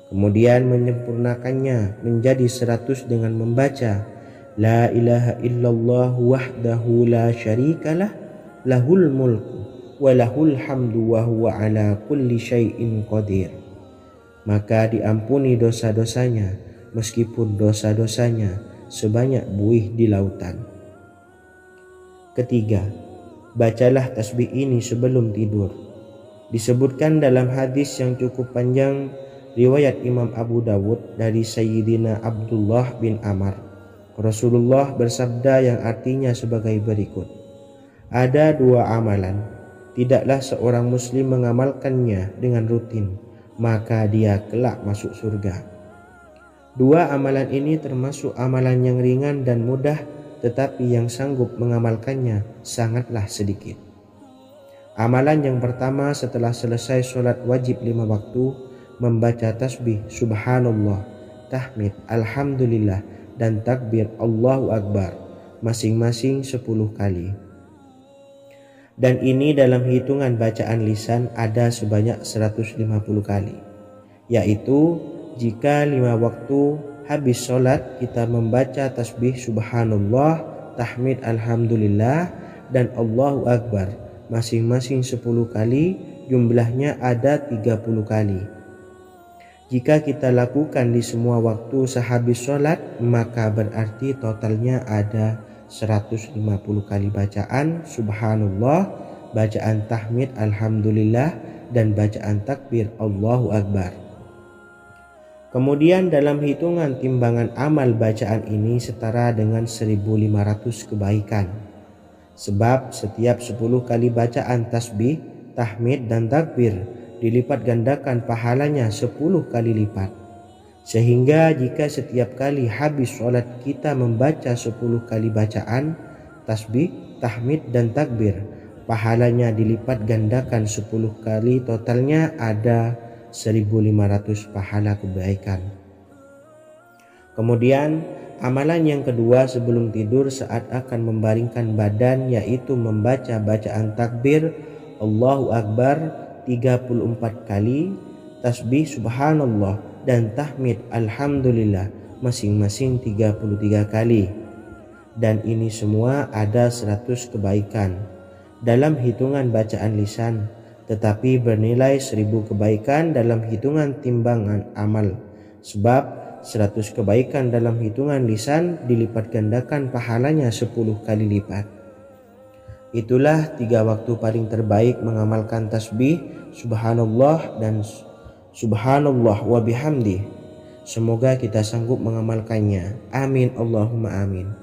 Kemudian menyempurnakannya menjadi 100 dengan membaca La ilaha illallah wahdahu la syarikalah lahul mulku wa lahul hamdu wa huwa ala kulli syai'in qadir. Maka diampuni dosa-dosanya meskipun dosa-dosanya sebanyak buih di lautan. Ketiga, bacalah tasbih ini sebelum tidur. Disebutkan dalam hadis yang cukup panjang riwayat Imam Abu Dawud dari Sayyidina Abdullah bin Amr, Rasulullah bersabda yang artinya sebagai berikut. Ada 2 amalan, tidaklah seorang muslim mengamalkannya dengan rutin, maka dia kelak masuk surga. 2 amalan ini termasuk amalan yang ringan dan mudah, tetapi yang sanggup mengamalkannya sangatlah sedikit. Amalan yang pertama setelah selesai sholat wajib 5 waktu, membaca tasbih subhanallah, tahmid, alhamdulillah, dan takbir Allahu Akbar masing-masing 10 kali. Dan ini dalam hitungan bacaan lisan ada sebanyak 150 kali, yaitu jika 5 waktu habis sholat kita membaca tasbih subhanallah, tahmid, alhamdulillah, dan Allahu Akbar masing-masing 10 kali, jumlahnya ada 30 kali. Jika kita lakukan di semua waktu sehabis sholat, maka berarti totalnya ada 150 kali bacaan subhanallah, bacaan tahmid alhamdulillah, dan bacaan takbir Allahu Akbar. Kemudian dalam hitungan timbangan amal bacaan ini setara dengan 1500 kebaikan. Sebab setiap 10 kali bacaan tasbih, tahmid, dan takbir dilipat gandakan pahalanya 10 kali lipat. Sehingga jika setiap kali habis sholat kita membaca 10 kali bacaan tasbih, tahmid, dan takbir, pahalanya dilipat gandakan 10 kali, totalnya ada 1500 pahala kebaikan. Kemudian amalan yang kedua sebelum tidur saat akan membaringkan badan, yaitu membaca bacaan takbir Allahu Akbar 34 kali, tasbih subhanallah, dan tahmid alhamdulillah masing-masing 33 kali. Dan ini semua ada 100 kebaikan dalam hitungan bacaan lisan, tetapi bernilai 1000 kebaikan dalam hitungan timbangan amal. Sebab 100 kebaikan dalam hitungan lisan dilipat gandakan pahalanya 10 kali lipat. Itulah 3 waktu paling terbaik mengamalkan tasbih subhanallah dan subhanallah wa bihamdi. Semoga kita sanggup mengamalkannya. Amin Allahumma amin.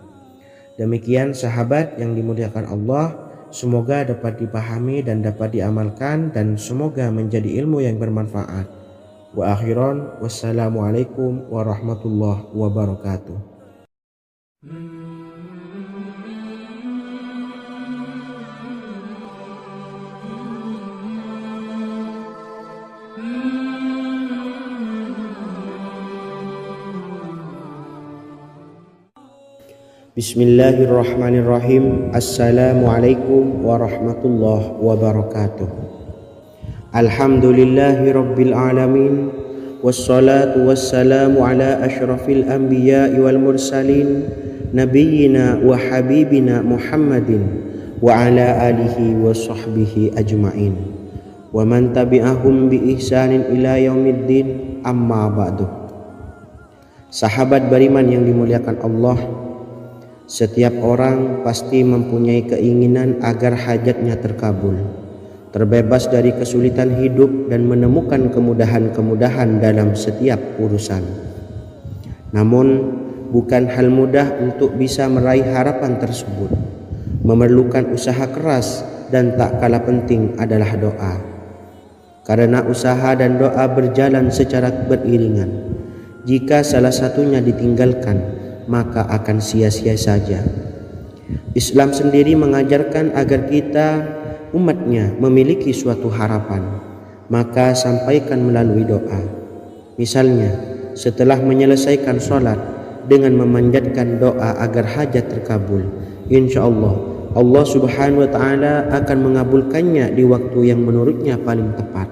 Demikian sahabat yang dimuliakan Allah, semoga dapat dipahami dan dapat diamalkan, dan semoga menjadi ilmu yang bermanfaat. Wa akhiran, wassalamualaikum warahmatullahi wabarakatuh. Bismillahirrahmanirrahim. Assalamualaikum warahmatullahi wabarakatuh. Alhamdulillahi rabbil alamin, wassalatu wassalamu ala asyrafil anbiya'i wal mursalin, nabiyyina wa habibina Muhammadin wa ala alihi wa sahbihi ajma'in, wa man tabi'ahum bi ihsanin ila yaumiddin, amma ba'du. Sahabat beriman yang dimuliakan Allah, setiap orang pasti mempunyai keinginan agar hajatnya terkabul, terbebas dari kesulitan hidup, dan menemukan kemudahan-kemudahan dalam setiap urusan. Namun, bukan hal mudah untuk bisa meraih harapan tersebut. Memerlukan usaha keras, dan tak kalah penting adalah doa. Karena usaha dan doa berjalan secara beriringan. Jika salah satunya ditinggalkan, maka akan sia-sia saja. Islam sendiri mengajarkan agar kita umatnya memiliki suatu harapan, maka sampaikan melalui doa. Misalnya, setelah menyelesaikan sholat dengan memanjatkan doa agar hajat terkabul, insya Allah Allah subhanahu wa ta'ala akan mengabulkannya di waktu yang menurutnya paling tepat.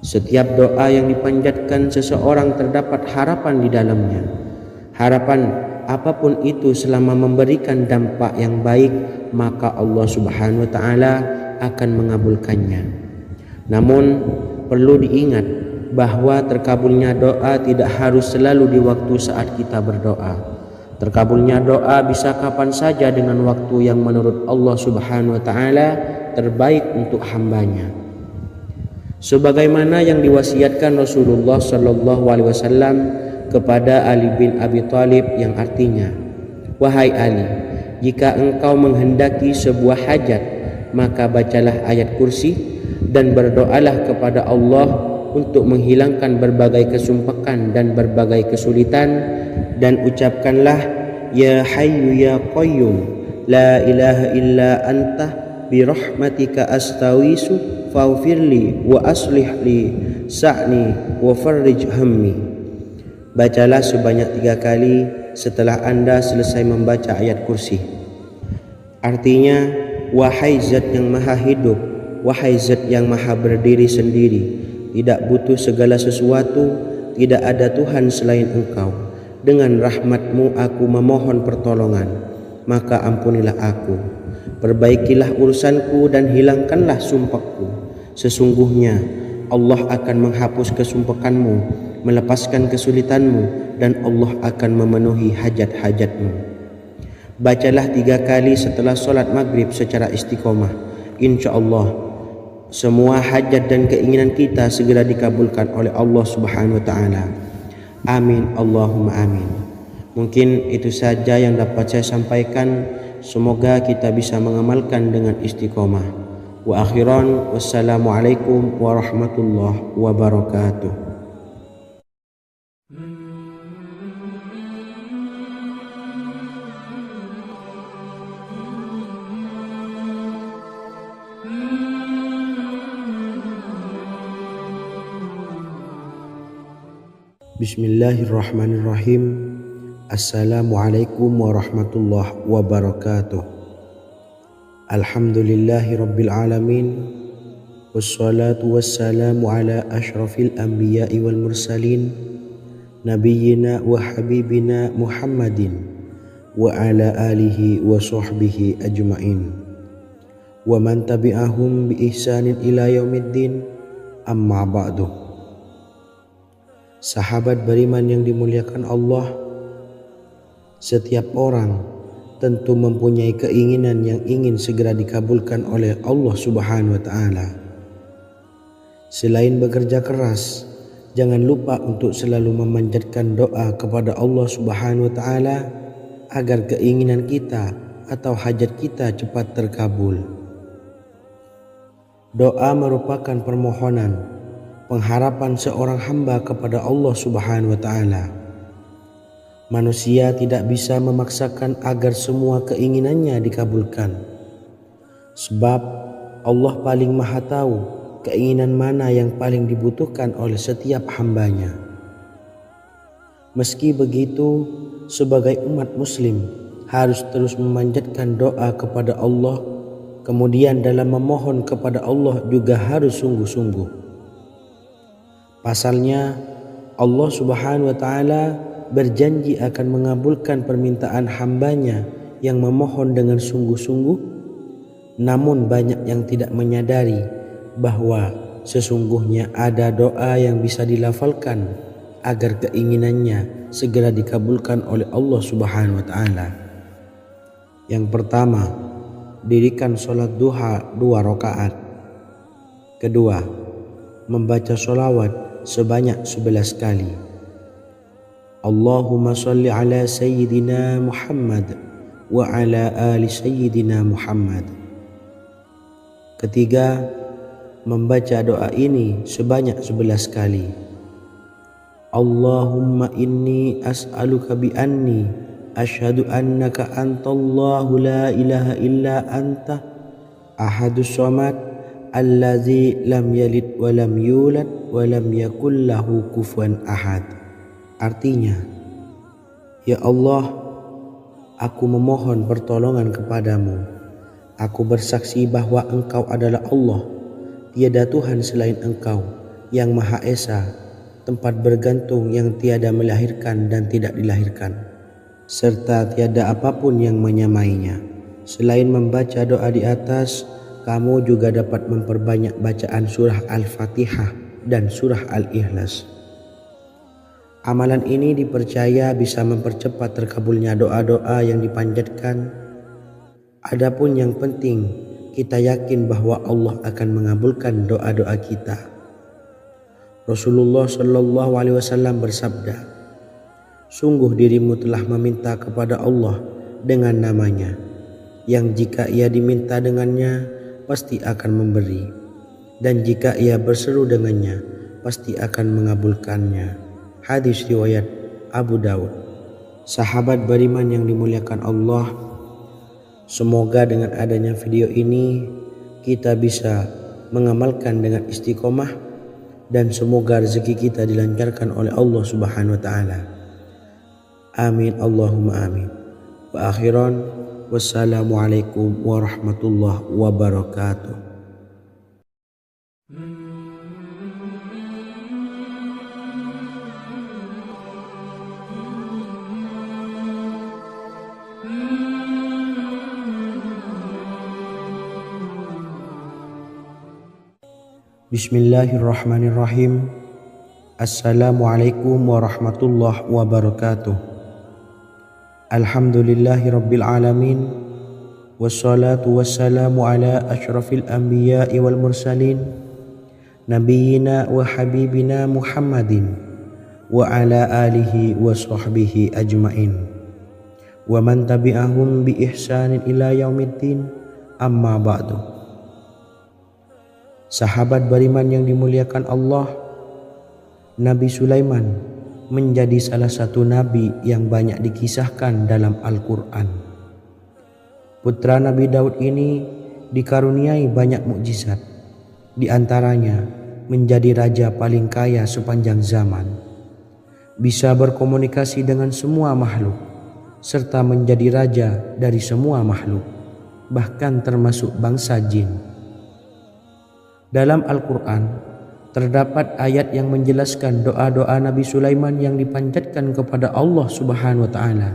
Setiap doa yang dipanjatkan seseorang terdapat harapan di dalamnya. Harapan apapun itu selama memberikan dampak yang baik, maka Allah Subhanahu wa taala akan mengabulkannya. Namun perlu diingat bahwa terkabulnya doa tidak harus selalu di waktu saat kita berdoa. Terkabulnya doa bisa kapan saja dengan waktu yang menurut Allah Subhanahu wa taala terbaik untuk hambanya. Sebagaimana yang diwasiatkan Rasulullah sallallahu alaihi wasallam kepada Ali bin Abi Thalib, yang artinya, "Wahai Ali, jika engkau menghendaki sebuah hajat, maka bacalah ayat kursi dan berdoalah kepada Allah untuk menghilangkan berbagai kesumpakan dan berbagai kesulitan, dan ucapkanlah, Ya Hayyu Ya Qayyum, La ilaha illa anta birahmatika astawisu faghfirli wa aslih li sa'ni wa farrij hammi." Bacalah sebanyak 3 kali setelah Anda selesai membaca ayat kursi. Artinya, wahai zat yang maha hidup, wahai zat yang maha berdiri sendiri, tidak butuh segala sesuatu, tidak ada Tuhan selain Engkau. Dengan rahmat-Mu aku memohon pertolongan, maka ampunilah aku. Perbaikilah urusanku dan hilangkanlah sumpahku. Sesungguhnya Allah akan menghapus kesumpakanmu, melepaskan kesulitanmu, dan Allah akan memenuhi hajat-hajatmu. Bacalah 3 kali setelah solat maghrib secara istiqomah. Insya Allah semua hajat dan keinginan kita segera dikabulkan oleh Allah Subhanahu wa taala. Amin Allahumma amin. Mungkin itu saja yang dapat saya sampaikan. Semoga kita bisa mengamalkan dengan istiqomah. Wa akhiran, wassalamualaikum warahmatullahi wabarakatuh. Bismillahirrahmanirrahim. Assalamualaikum warahmatullahi wabarakatuh. Alhamdulillahi rabbil alamin. Wassalatu wassalamu ala ashrafil anbiya'i wal mursalin, nabiyyina wa habibina Muhammadin wa ala alihi wa sahbihi ajma'in, wa man tabi'ahum bi ihsanin ila yaumiddin, amma ba'du. Sahabat beriman yang dimuliakan Allah, setiap orang tentu mempunyai keinginan yang ingin segera dikabulkan oleh Allah Subhanahu wa taala. Selain bekerja keras, jangan lupa untuk selalu memanjatkan doa kepada Allah Subhanahu wa taala agar keinginan kita atau hajat kita cepat terkabul. Doa merupakan permohonan, pengharapan seorang hamba kepada Allah Subhanahu wa taala. Manusia tidak bisa memaksakan agar semua keinginannya dikabulkan, sebab Allah paling maha tahu keinginan mana yang paling dibutuhkan oleh setiap hambanya. Meski begitu, sebagai umat muslim harus terus memanjatkan doa kepada Allah, kemudian dalam memohon kepada Allah juga harus sungguh-sungguh. Pasalnya, Allah Subhanahu wa taala berjanji akan mengabulkan permintaan hambanya yang memohon dengan sungguh-sungguh. Namun banyak yang tidak menyadari bahwa sesungguhnya ada doa yang bisa dilafalkan agar keinginannya segera dikabulkan oleh Allah Subhanahu wa taala. Yang pertama, dirikan sholat duha 2 rakaat. Kedua, membaca sholawat sebanyak 11 kali. Allahumma salli ala Sayyidina Muhammad wa ala ali Sayyidina Muhammad. Ketiga, membaca doa ini sebanyak 11 kali. Allahumma inni as'aluka bi anni asyhadu annaka antallahu la ilaha illa anta ahadus samad allazi lam yalid wa lam yulad wa lam yakul lahu kufuwan ahad. Artinya, ya Allah, aku memohon pertolongan kepadamu. Aku bersaksi bahwa Engkau adalah Allah, tiada Tuhan selain Engkau, yang Maha Esa, tempat bergantung yang tiada melahirkan dan tidak dilahirkan, serta tiada apapun yang menyamainya. Selain membaca doa di atas, kamu juga dapat memperbanyak bacaan surah Al-Fatihah dan surah Al-Ikhlas. Amalan ini dipercaya bisa mempercepat terkabulnya doa-doa yang dipanjatkan. Adapun yang penting, kita yakin bahwa Allah akan mengabulkan doa-doa kita. Rasulullah Shallallahu Alaihi Wasallam bersabda, sungguh dirimu telah meminta kepada Allah dengan namanya, yang jika ia diminta dengannya, pasti akan memberi, dan jika ia berseru dengannya, pasti akan mengabulkannya. Hadis riwayat Abu Dawud. Sahabat beriman yang dimuliakan Allah, semoga dengan adanya video ini kita bisa mengamalkan dengan istiqomah, dan semoga rezeki kita dilancarkan oleh Allah Subhanahu wa taala. Amin Allahumma amin. Wa akhiran, wassalamualaikum warahmatullahi wabarakatuh. Bismillahirrahmanirrahim. Assalamualaikum warahmatullahi wabarakatuh. Alhamdulillahi rabbil alamin. Wassalatu wassalamu ala ashrafil anbiya'i wal mursalin, nabiyyina wa habibina Muhammadin wa ala alihi wa sahbihi ajmain, wa man tabi'ahum bi ihsanin ila yaumiddin, amma ba'du. Sahabat beriman yang dimuliakan Allah, Nabi Sulaiman menjadi salah satu nabi yang banyak dikisahkan dalam Al-Quran. Putra Nabi Daud ini dikaruniai banyak mukjizat, di antaranya menjadi raja paling kaya sepanjang zaman, bisa berkomunikasi dengan semua makhluk, serta menjadi raja dari semua makhluk, bahkan termasuk bangsa jin. Dalam Al-Quran terdapat ayat yang menjelaskan doa-doa Nabi Sulaiman yang dipanjatkan kepada Allah Subhanahu wa taala.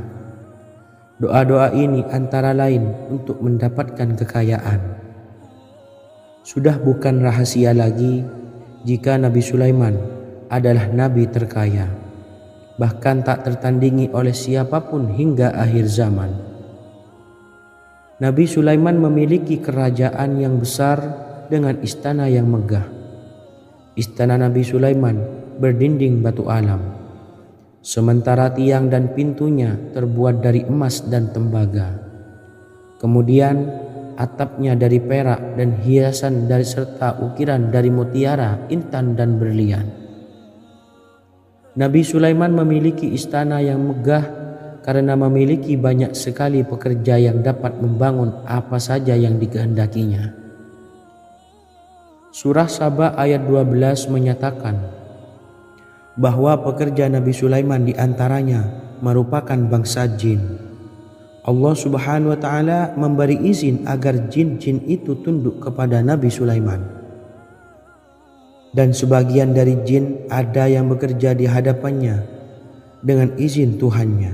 Doa-doa ini antara lain untuk mendapatkan kekayaan. Sudah bukan rahasia lagi jika Nabi Sulaiman adalah nabi terkaya, bahkan tak tertandingi oleh siapapun hingga akhir zaman. Nabi Sulaiman memiliki kerajaan yang besar dengan istana yang megah. Istana Nabi Sulaiman berdinding batu alam, sementara tiang dan pintunya terbuat dari emas dan tembaga. Kemudian atapnya dari perak dan hiasan dari serta ukiran dari mutiara, intan dan berlian. Nabi Sulaiman memiliki istana yang megah karena memiliki banyak sekali pekerja yang dapat membangun apa saja yang dikehendakinya. Surah Saba ayat 12 menyatakan bahwa pekerja Nabi Sulaiman diantaranya merupakan bangsa jin. Allah Subhanahu wa taala memberi izin agar jin-jin itu tunduk kepada Nabi Sulaiman. Dan sebagian dari jin ada yang bekerja di hadapannya dengan izin Tuhannya.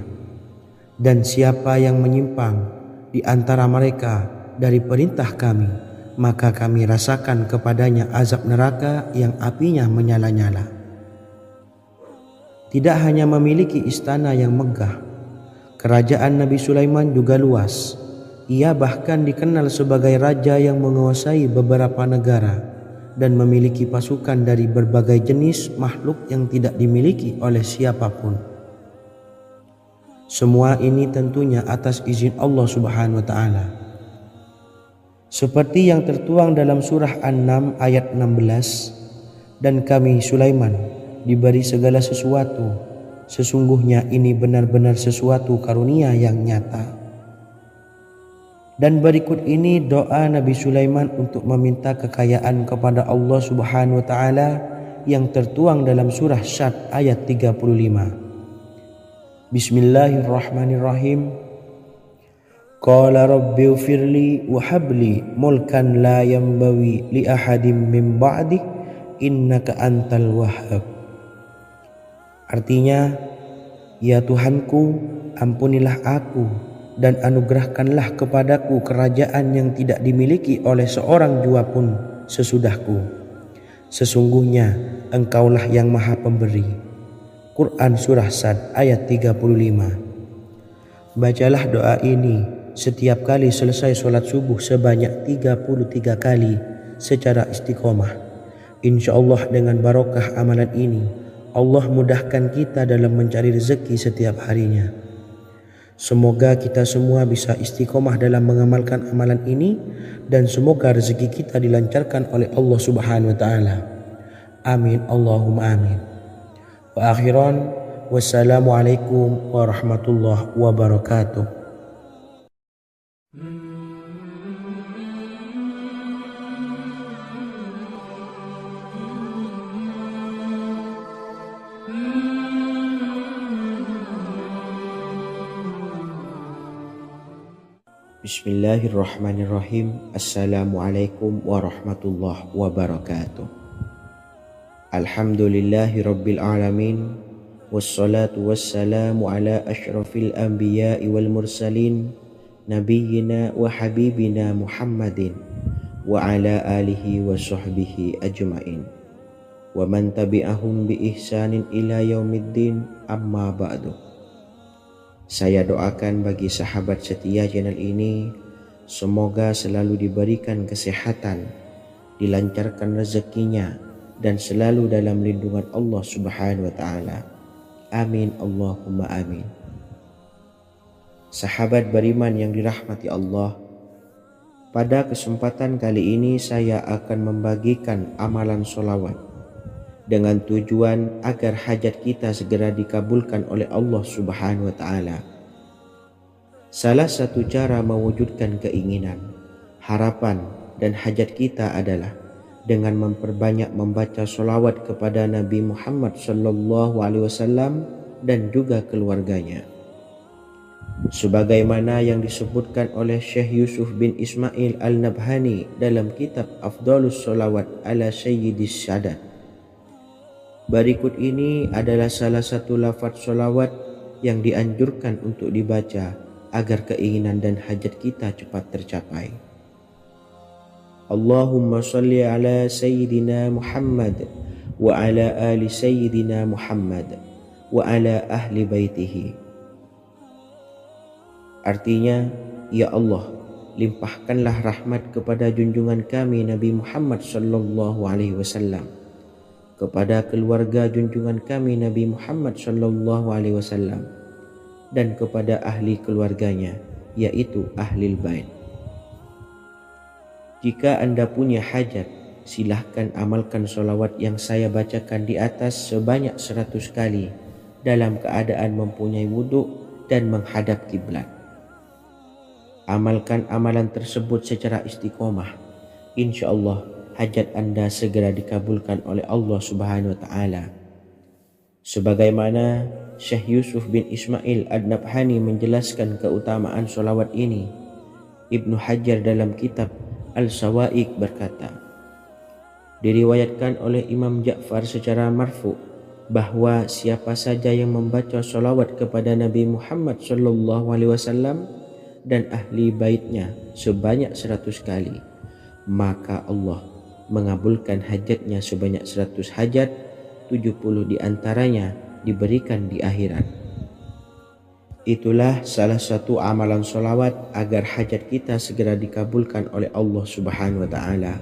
Dan siapa yang menyimpang di antara mereka dari perintah kami, maka kami rasakan kepadanya azab neraka yang apinya menyala-nyala. Tidak hanya memiliki istana yang megah, kerajaan Nabi Sulaiman juga luas. Ia bahkan dikenal sebagai raja yang menguasai beberapa negara dan memiliki pasukan dari berbagai jenis makhluk yang tidak dimiliki oleh siapapun. Semua ini tentunya atas izin Allah Subhanahu wa taala. Seperti yang tertuang dalam surah An-Naml ayat 16, dan kami Sulaiman diberi segala sesuatu, sesungguhnya ini benar-benar sesuatu karunia yang nyata. Dan berikut ini doa Nabi Sulaiman untuk meminta kekayaan kepada Allah Subhanahu wa taala yang tertuang dalam surah Syad ayat 35. Bismillahirrahmanirrahim. Qala rabbi ighfirli wa habli mulkan la yanbawi li ahadin min ba'di innaka antal wahhab. Artinya, ya Tuhanku, ampunilah aku dan anugerahkanlah kepadaku kerajaan yang tidak dimiliki oleh seorang jua pun sesudahku. Sesungguhnya Engkaulah yang Maha Pemberi. Quran Surah Sad ayat 35. Bacalah doa ini setiap kali selesai sholat subuh sebanyak 33 kali secara istiqomah. Insya Allah dengan barokah amalan ini, Allah mudahkan kita dalam mencari rezeki setiap harinya. Semoga kita semua bisa istiqomah dalam mengamalkan amalan ini dan semoga rezeki kita dilancarkan oleh Allah Subhanahu wa taala. Amin Allahumma amin. Wa akhiran, wassalamualaikum warahmatullahi wabarakatuh. Bismillahirrahmanirrahim. Assalamualaikum warahmatullahi wabarakatuh. Alhamdulillahi rabbil alamin. Wassalatu wassalamu ala ashrafil anbiya'i wal mursalin, nabiyyina wa habibina Muhammadin wa ala alihi wa sahbihi ajma'in wa man tabi'ahum bi ihsanin ila yaumiddin, amma ba'du. Saya doakan bagi sahabat setia channel ini, semoga selalu diberikan kesehatan, dilancarkan rezekinya, dan selalu dalam lindungan Allah Subhanahu wa taala. Amin Allahumma amin. Sahabat beriman yang dirahmati Allah, pada kesempatan kali ini saya akan membagikan amalan sholawat dengan tujuan agar hajat kita segera dikabulkan oleh Allah Subhanahu wa taala. Salah satu cara mewujudkan keinginan, harapan, dan hajat kita adalah dengan memperbanyak membaca sholawat kepada Nabi Muhammad SAW dan juga keluarganya. Sebagaimana yang disebutkan oleh Syekh Yusuf bin Ismail Al-Nabhani dalam kitab Afdhalus Sholawat ala Sayyidis Sadat. Berikut ini adalah salah satu lafaz sholawat yang dianjurkan untuk dibaca agar keinginan dan hajat kita cepat tercapai. Allahumma salli ala Sayyidina Muhammad wa ala ali Sayyidina Muhammad wa ala ahli baitihi. Artinya, ya Allah, limpahkanlah rahmat kepada junjungan kami Nabi Muhammad sallallahu alaihi wasallam, kepada keluarga junjungan kami Nabi Muhammad sallallahu alaihi wasallam, dan kepada ahli keluarganya, yaitu ahlil bait. Jika Anda punya hajat, silahkan amalkan sholawat yang saya bacakan di atas sebanyak 100 kali dalam keadaan mempunyai wudhu dan menghadap kiblat. Amalkan amalan tersebut secara istiqomah. Insya Allah hajat Anda segera dikabulkan oleh Allah Subhanahu wa taala. Sebagaimana Syekh Yusuf bin Ismail Ad-Nabhani menjelaskan keutamaan sholawat ini, Ibnu Hajar dalam kitab Al-Sawa'iq berkata, diriwayatkan oleh Imam Ja'far secara marfu bahwa siapa saja yang membaca sholawat kepada Nabi Muhammad SAW dan ahli baitnya sebanyak 100 kali, maka Allah mengabulkan hajatnya sebanyak 100 hajat, 70 diantaranya diberikan di akhirat. Itulah salah satu amalan sholawat agar hajat kita segera dikabulkan oleh Allah Subhanahu wa taala.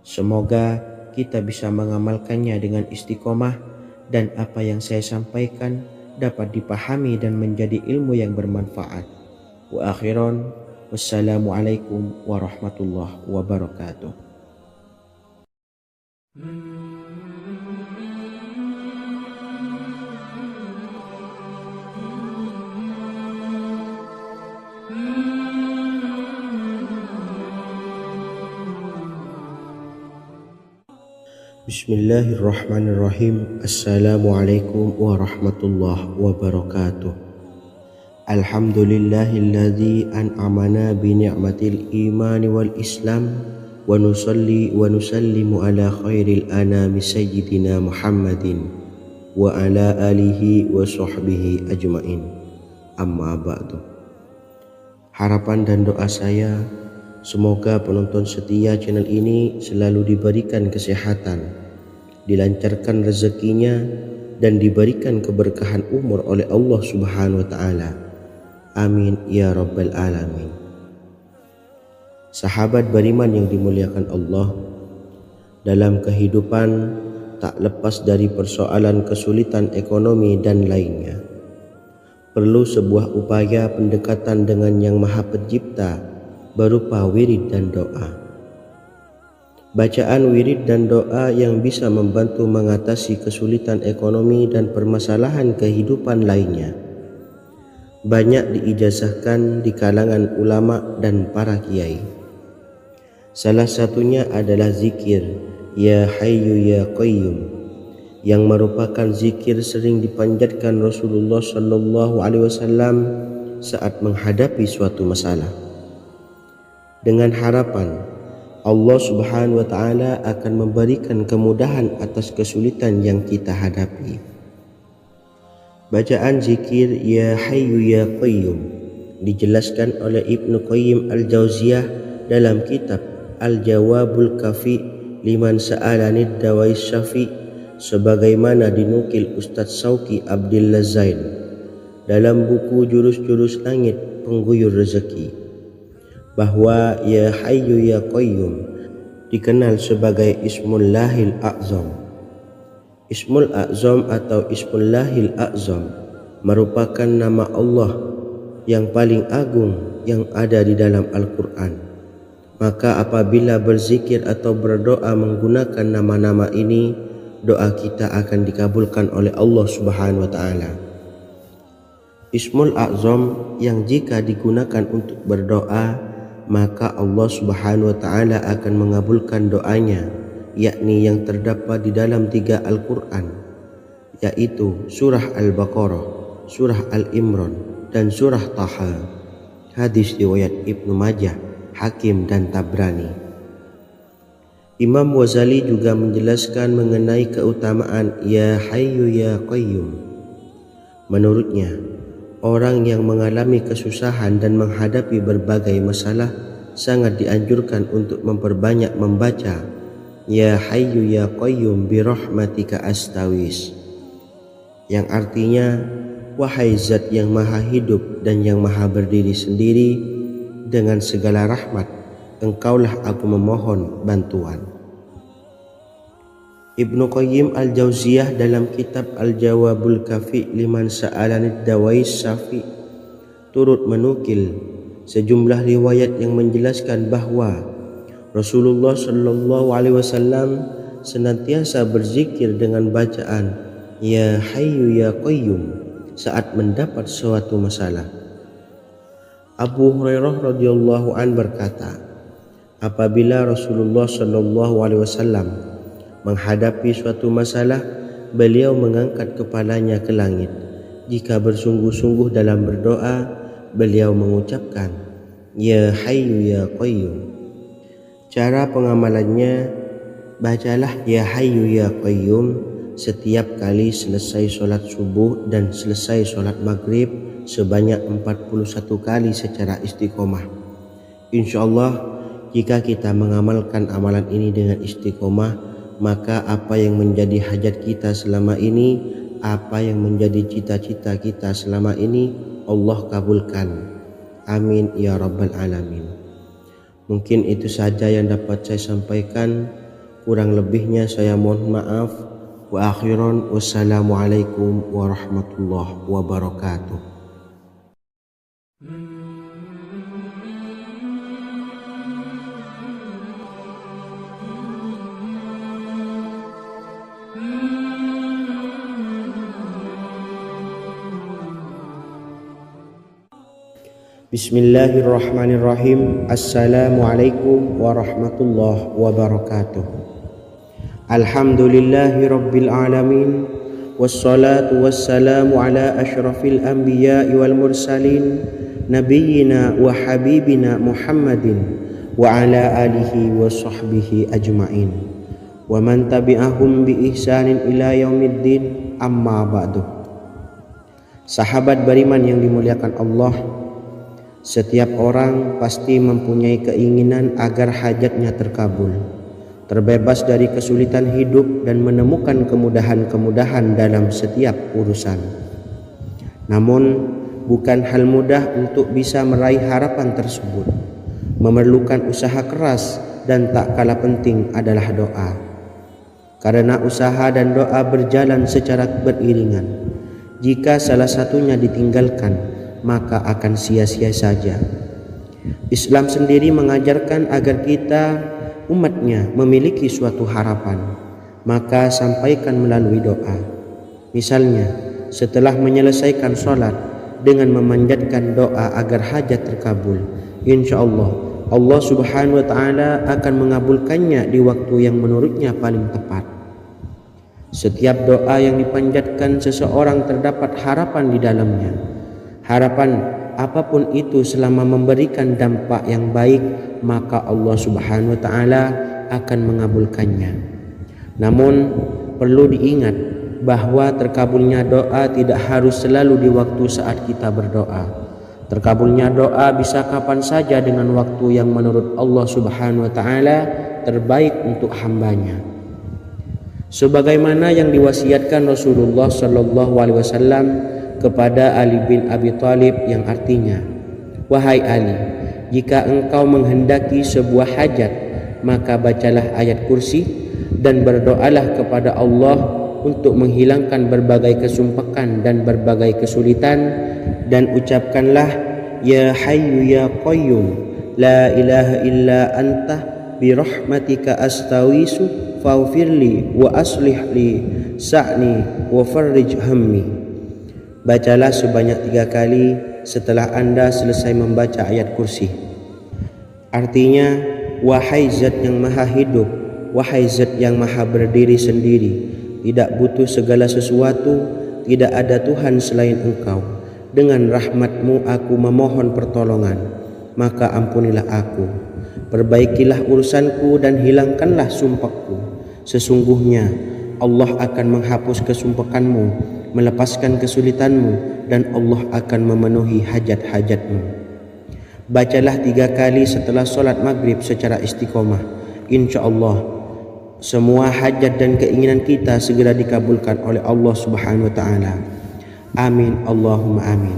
Semoga kita bisa mengamalkannya dengan istiqomah dan apa yang saya sampaikan dapat dipahami dan menjadi ilmu yang bermanfaat. Wa akhiran, wassalamualaikum warahmatullahi wabarakatuh. Bismillahirrahmanirrahim. Assalamualaikum warahmatullahi wabarakatuh. Alhamdulillahilladzi an'amana bi ni'matil imani wal islam ونصلي ونسلم على خير الأنام سيدنا محمد وعلى آله وصحبه أجمعين. Amma ba'du. Harapan dan doa saya, semoga penonton setia channel ini selalu diberikan kesehatan, dilancarkan rezekinya, dan diberikan keberkahan umur oleh Allah Subhanahu wa Ta'ala. Amin ya Rabbal Alamin. Sahabat beriman yang dimuliakan Allah, dalam kehidupan tak lepas dari persoalan kesulitan ekonomi dan lainnya. Perlu sebuah upaya pendekatan dengan Yang Maha Pencipta berupa wirid dan doa. Bacaan wirid dan doa yang bisa membantu mengatasi kesulitan ekonomi dan permasalahan kehidupan lainnya banyak diijazahkan di kalangan ulama dan para kiai. Salah satunya adalah zikir Ya Hayyu Ya Qayyum, yang merupakan zikir sering dipanjatkan Rasulullah SAW saat menghadapi suatu masalah, dengan harapan Allah Subhanahu wa Ta'ala akan memberikan kemudahan atas kesulitan yang kita hadapi. Bacaan zikir Ya Hayyu Ya Qayyum dijelaskan oleh Ibnu Qayyim Al-Jauziyah dalam kitab Al-Jawabul Kafi liman sa'alanid dawai syafi, sebagaimana dinukil Ustadz Sauki Abdillah Zain dalam buku Jurus-Jurus Langit Pengguyur Rezeki, bahwa Ya Hayyu Ya Qayyum dikenal sebagai Ismullahil A'zam. Ismul A'zam atau Ismullahil A'zam merupakan nama Allah yang paling agung yang ada di dalam Al-Quran. Maka apabila berzikir atau berdoa menggunakan nama-nama ini, doa kita akan dikabulkan oleh Allah Subhanahu wa Ta'ala. Ismul A'zam yang jika digunakan untuk berdoa, maka Allah Subhanahu wa Ta'ala akan mengabulkan doanya, yakni yang terdapat di dalam 3 Al-Quran, yaitu surah Al-Baqarah, surah Al-Imran, dan surah Taha. Hadis riwayat Ibnu Majah, Hakim, dan Tabrani. Imam Ghazali juga menjelaskan mengenai keutamaan Ya Hayyu Ya Qayyum. Menurutnya, orang yang mengalami kesusahan dan menghadapi berbagai masalah sangat dianjurkan untuk memperbanyak membaca Ya Hayyu Ya Qayyum bi rahmatika astawis, yang artinya, wahai Zat yang maha hidup dan yang maha berdiri sendiri, dengan segala rahmat engkaulah aku memohon bantuan. Ibnu Qayyim Al-Jauziyah dalam kitab Al-Jawabul Kafi liman sa'alanid dawai syafi turut menukil sejumlah riwayat yang menjelaskan bahwa Rasulullah SAW senantiasa berzikir dengan bacaan Ya Hayyu Ya Qayyum saat mendapat suatu masalah. Abu Hurairah radhiyallahu an berkata, apabila Rasulullah SAW menghadapi suatu masalah, beliau mengangkat kepalanya ke langit. Jika bersungguh-sungguh dalam berdoa, beliau mengucapkan Ya Hayyu Ya Qayyum. Cara pengamalannya, bacalah Ya Hayyu Ya Qayyum setiap kali selesai sholat subuh dan selesai sholat maghrib sebanyak 41 kali secara istiqomah. InsyaAllah jika kita mengamalkan amalan ini dengan istiqomah, maka apa yang menjadi hajat kita selama ini, apa yang menjadi cita-cita kita selama ini, Allah kabulkan. Amin ya Rabbal Alamin. Mungkin itu saja yang dapat saya sampaikan. Kurang lebihnya saya mohon maaf. Wa akhiran, wassalamualaikum warahmatullahi wabarakatuh. Bismillahirrahmanirrahim. Assalamualaikum warahmatullahi wabarakatuh. Alhamdulillahi rabbil alamin, wassalatu wassalamu ala asyrafil anbiya'i wal mursalin, nabiyyina wa habibina Muhammadin wa ala alihi wa sahbihi ajma'in wa man tabi'ahum bi ihsanin ila yaumiddin, amma ba'du. Sahabat beriman yang dimuliakan Allah, setiap orang pasti mempunyai keinginan agar hajatnya terkabul, terbebas dari kesulitan hidup dan menemukan kemudahan-kemudahan dalam setiap urusan. Namun bukan hal mudah untuk bisa meraih harapan tersebut. Memerlukan usaha keras dan tak kalah penting adalah doa. Karena usaha dan doa berjalan secara beriringan. Jika salah satunya ditinggalkan, maka akan sia-sia saja. Islam sendiri mengajarkan agar kita umatnya memiliki suatu harapan, maka sampaikan melalui doa. Misalnya, setelah menyelesaikan sholat dengan memanjatkan doa agar hajat terkabul, insya Allah Allah Subhanahu wa Ta'ala akan mengabulkannya di waktu yang menurutnya paling tepat. Setiap doa yang dipanjatkan seseorang terdapat harapan di dalamnya. Harapan apapun itu selama memberikan dampak yang baik, maka Allah Subhanahu wa Ta'ala akan mengabulkannya. Namun perlu diingat bahwa terkabulnya doa tidak harus selalu di waktu saat kita berdoa. Terkabulnya doa bisa kapan saja dengan waktu yang menurut Allah Subhanahu wa Ta'ala terbaik untuk hambanya. Sebagaimana yang diwasiatkan Rasulullah Sallallahu Alaihi Wasallam kepada Ali bin Abi Thalib, yang artinya, "Wahai Ali, jika engkau menghendaki sebuah hajat, maka bacalah ayat kursi dan berdoalah kepada Allah untuk menghilangkan berbagai kesumpakan dan berbagai kesulitan, dan ucapkanlah, Ya Hayyu Ya Qayyum, La ilaha illa anta, birahmatika astawisu, faghfirli wa aslih li sa'ni wa farrij hammi." Bacalah sebanyak 3 kali setelah Anda selesai membaca ayat kursi. Artinya, wahai zat yang maha hidup, wahai zat yang maha berdiri sendiri, tidak butuh segala sesuatu, tidak ada Tuhan selain Engkau. Dengan rahmat-Mu aku memohon pertolongan, maka ampunilah aku. Perbaikilah urusanku dan hilangkanlah sumpahku. Sesungguhnya Allah akan menghapus kesumpahanmu, melepaskan kesulitanmu, dan Allah akan memenuhi hajat-hajatmu. Bacalah 3 kali setelah sholat maghrib secara istiqomah. Insya Allah semua hajat dan keinginan kita segera dikabulkan oleh Allah Subhanahu wa Ta'ala. Amin Allahumma amin.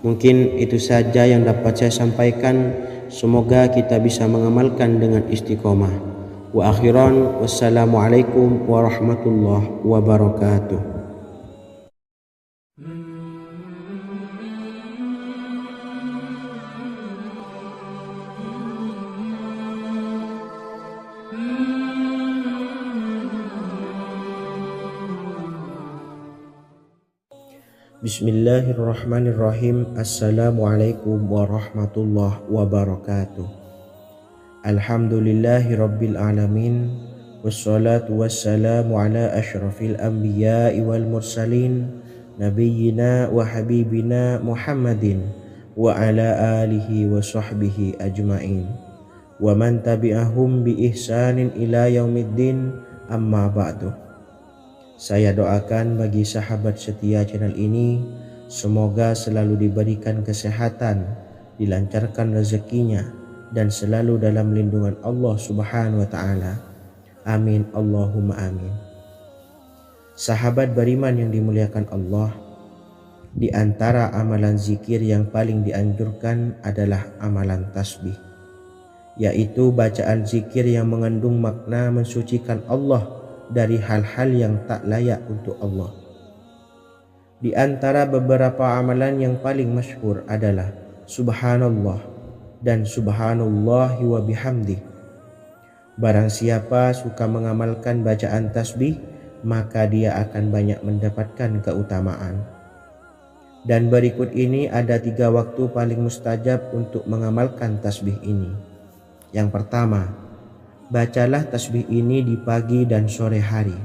Mungkin itu saja yang dapat saya sampaikan. Semoga kita bisa mengamalkan dengan istiqomah. Wa akhiran, wassalamualaikum warahmatullahi wabarakatuh. Bismillahirrahmanirrahim. Assalamualaikum warahmatullahi wabarakatuh. Alhamdulillahi rabbil alamin, wassalatu wassalamu ala ashrafil anbiya'i wal mursalin, nabiyyina wa habibina Muhammadin wa ala alihi wa sahbihi ajma'in wa man tabi'ahum bi ihsanin ila yaumiddin, amma ba'du. Saya doakan bagi sahabat setia channel ini, semoga selalu diberikan kesehatan, dilancarkan rezekinya, dan selalu dalam lindungan Allah Subhanahu wa Ta'ala. Amin Allahumma amin. Sahabat beriman yang dimuliakan Allah, di antara amalan zikir yang paling dianjurkan adalah amalan tasbih, yaitu bacaan zikir yang mengandung makna mensucikan Allah dari hal-hal yang tak layak untuk Allah. Di antara beberapa amalan yang paling masyhur adalah Subhanallah dan Subhanallahi wa bihamdih. Barang siapa suka mengamalkan bacaan tasbih, maka dia akan banyak mendapatkan keutamaan. Dan berikut ini ada 3 waktu paling mustajab untuk mengamalkan tasbih ini. Yang pertama, bacalah tasbih ini di pagi dan sore hari.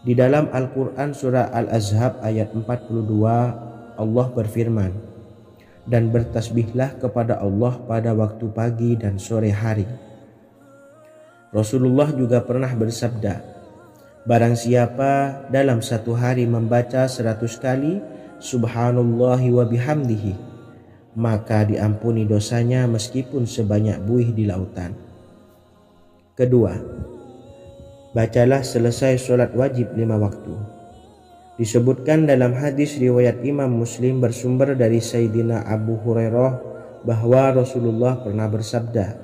Di dalam Al-Quran surah Al-Ahzab ayat 42, Allah berfirman, dan bertasbihlah kepada Allah pada waktu pagi dan sore hari. Rasulullah juga pernah bersabda, barang siapa dalam satu hari membaca 100 kali Subhanallahi wa bihamdihi, maka diampuni dosanya meskipun sebanyak buih di lautan. Kedua, bacalah selesai sholat wajib 5 waktu. Disebutkan dalam hadis riwayat Imam Muslim bersumber dari Sayyidina Abu Hurairah bahwa Rasulullah pernah bersabda,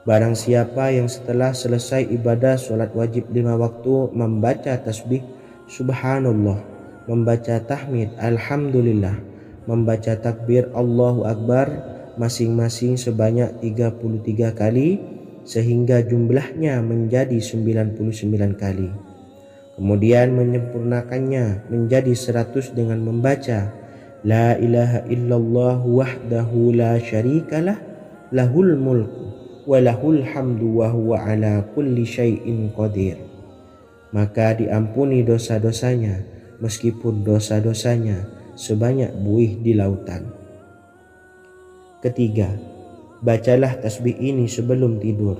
barang siapa yang setelah selesai ibadah sholat wajib 5 waktu membaca tasbih Subhanallah, membaca tahmid Alhamdulillah, membaca takbir Allahu Akbar masing-masing sebanyak 33 kali sehingga jumlahnya menjadi 99 kali. Kemudian menyempurnakannya menjadi 100 dengan membaca La ilaha illallah wahdahu la syarikalah lahul mulku wa lahul hamdu wa huwa ala kulli syai'in qadir. Maka diampuni dosa-dosanya meskipun dosa-dosanya sebanyak buih di lautan. Ketiga, bacalah tasbih ini sebelum tidur.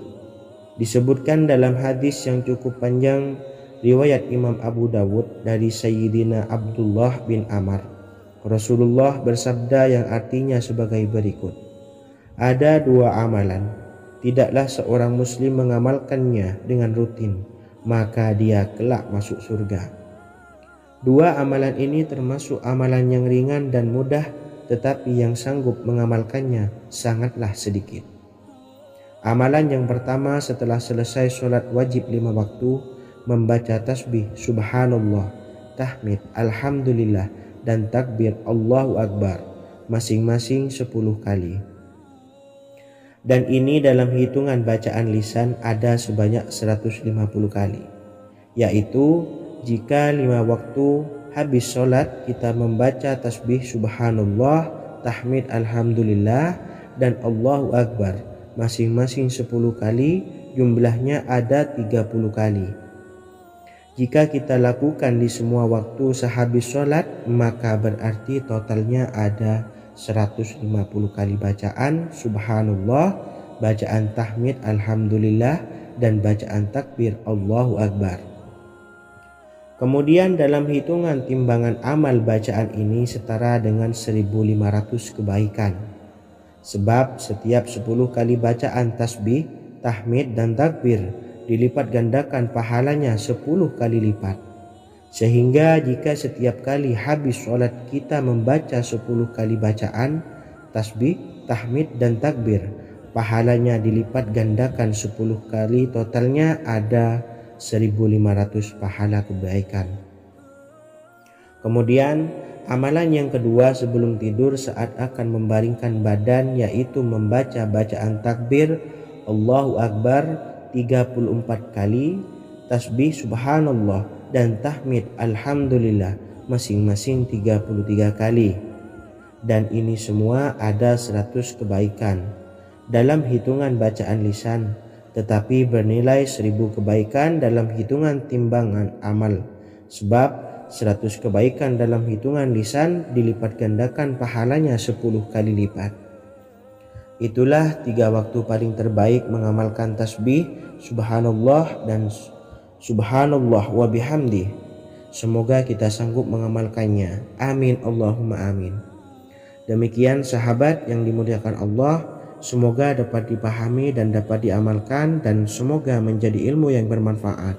Disebutkan dalam hadis yang cukup panjang riwayat Imam Abu Dawud dari Sayyidina Abdullah bin Amar, Rasulullah bersabda yang artinya sebagai berikut, ada 2 amalan, tidaklah seorang muslim mengamalkannya dengan rutin, maka dia kelak masuk surga. 2 amalan ini termasuk amalan yang ringan dan mudah, tetapi yang sanggup mengamalkannya sangatlah sedikit. Amalan yang pertama setelah selesai sholat wajib 5 waktu, membaca tasbih Subhanallah, tahmid Alhamdulillah, dan takbir Allahu Akbar masing-masing 10 kali. Dan ini dalam hitungan bacaan lisan ada sebanyak 150 kali, yaitu jika 5 waktu habis sholat kita membaca tasbih Subhanallah, tahmid Alhamdulillah, dan Allahu Akbar masing-masing 10 kali, jumlahnya ada 30 kali. Jika kita lakukan di semua waktu sehabis sholat, maka berarti totalnya ada 150 kali bacaan Subhanallah, bacaan tahmid Alhamdulillah, dan bacaan takbir Allahu Akbar. Kemudian dalam hitungan timbangan amal bacaan ini setara dengan 1500 kebaikan. Sebab setiap 10 kali bacaan tasbih, tahmid, dan takbir dilipat gandakan pahalanya 10 kali lipat. Sehingga jika setiap kali habis sholat kita membaca 10 kali bacaan tasbih, tahmid, dan takbir, pahalanya dilipat gandakan 10 kali, totalnya ada 1500 pahala kebaikan. Kemudian amalan yang kedua sebelum tidur saat akan membaringkan badan, yaitu membaca bacaan takbir Allahu Akbar 34 kali, tasbih Subhanallah, dan tahmid Alhamdulillah masing-masing 33 kali. Dan ini semua ada 100 kebaikan dalam hitungan bacaan lisan, tetapi bernilai 1000 kebaikan dalam hitungan timbangan amal. Sebab 100 kebaikan dalam hitungan lisan dilipat gandakan pahalanya 10 kali lipat. Itulah 3 waktu paling terbaik mengamalkan tasbih Subhanallah dan Subhanallah wa bihamdi. Semoga kita sanggup mengamalkannya. Amin Allahumma amin. Demikian sahabat yang dimuliakan Allah, semoga dapat dipahami dan dapat diamalkan, dan semoga menjadi ilmu yang bermanfaat.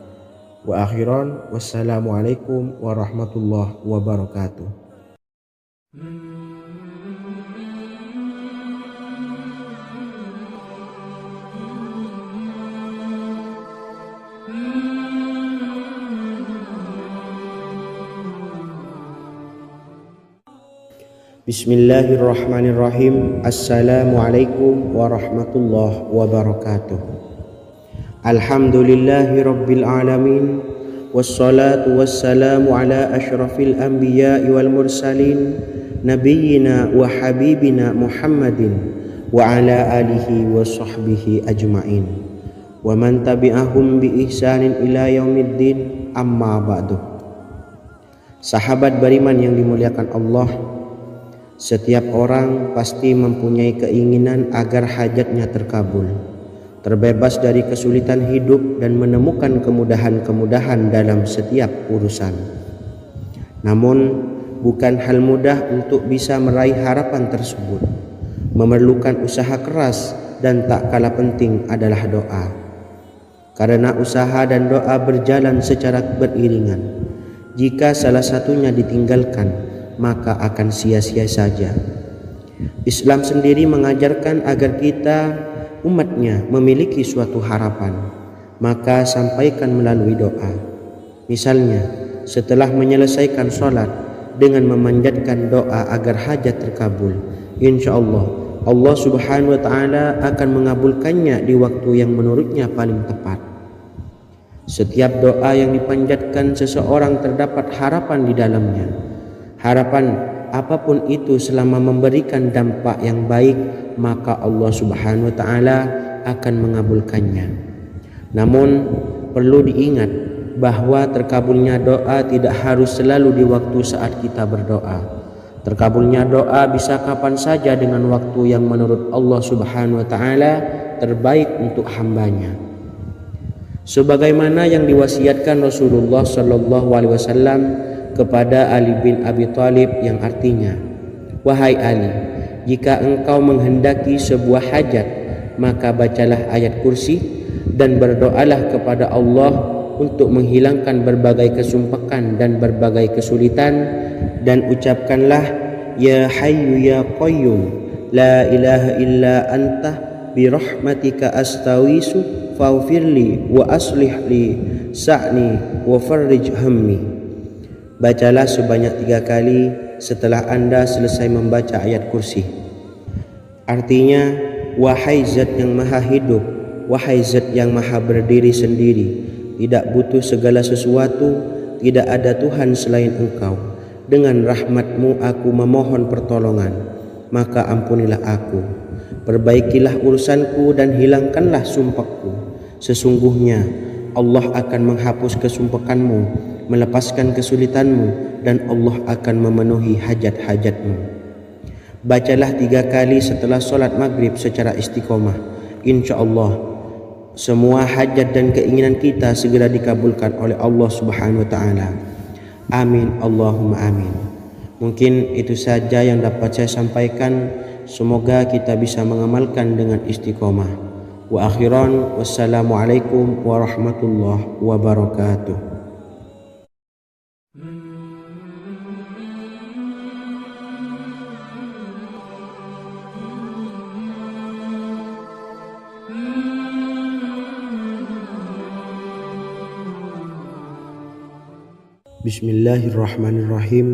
Wa akhiran, wassalamualaikum warahmatullahi wabarakatuh. Bismillahirrahmanirrahim. Assalamualaikum warahmatullahi wabarakatuh. Alhamdulillahi rabbil alamin, wassalatu wassalamu ala ashrafil anbiya'i wal mursalin, nabiyyina wa habibina Muhammadin wa ala alihi wa sahbihi ajma'in, wa man tabi'ahum bi ihsanin ila yaumiddin, amma ba'du. Sahabat beriman yang dimuliakan Allah, Setiap orang pasti mempunyai keinginan agar hajatnya terkabul, terbebas dari kesulitan hidup dan menemukan kemudahan-kemudahan dalam setiap urusan. Namun, bukan hal mudah untuk bisa meraih harapan tersebut. Memerlukan usaha keras dan tak kalah penting adalah doa. Karena usaha dan doa berjalan secara beriringan. Jika salah satunya ditinggalkan, maka akan sia-sia saja. Islam sendiri mengajarkan agar kita umatnya memiliki suatu harapan, maka sampaikan melalui doa. Misalnya, setelah menyelesaikan sholat dengan memanjatkan doa agar hajat terkabul, insya Allah Subhanahu wa Ta'ala akan mengabulkannya di waktu yang menurutnya paling tepat. Setiap doa yang dipanjatkan seseorang terdapat harapan di dalamnya. Harapan apapun itu selama memberikan dampak yang baik, maka Allah Subhanahu wa Ta'ala akan mengabulkannya. Namun perlu diingat bahwa terkabulnya doa tidak harus selalu di waktu saat kita berdoa. Terkabulnya doa bisa kapan saja dengan waktu yang menurut Allah Subhanahu wa Ta'ala terbaik untuk hambanya. Sebagaimana yang diwasiatkan Rasulullah Sallallahu Alaihi Wasallam kepada Ali bin Abi Thalib, yang artinya, "Wahai Ali, jika engkau menghendaki sebuah hajat, maka bacalah ayat kursi dan berdoalah kepada Allah untuk menghilangkan berbagai kesumpakan dan berbagai kesulitan, dan ucapkanlah, Ya Hayyu Ya Qayyum, La ilaha illa anta birahmatika astawisu faghfirli wa aslih li sa'ni wa farrij hammi." Bacalah sebanyak 3 kali setelah Anda selesai membaca ayat kursi. Artinya, wahai zat yang maha hidup, wahai zat yang maha berdiri sendiri, tidak butuh segala sesuatu, tidak ada Tuhan selain Engkau. Dengan rahmat-Mu aku memohon pertolongan, maka ampunilah aku. Perbaikilah urusanku dan hilangkanlah sumpahku. Sesungguhnya Allah akan menghapus kesumpakanmu, melepaskan kesulitanmu, dan Allah akan memenuhi hajat-hajatmu. Bacalah 3 kali setelah sholat maghrib secara istiqomah. Insya Allah semua hajat dan keinginan kita segera dikabulkan oleh Allah Subhanahu wa Ta'ala. Amin Allahumma amin. Mungkin itu saja yang dapat saya sampaikan. Semoga kita bisa mengamalkan dengan istiqomah. Wa akhiran, wassalamualaikum warahmatullahi wabarakatuh. Bismillahirrahmanirrahim.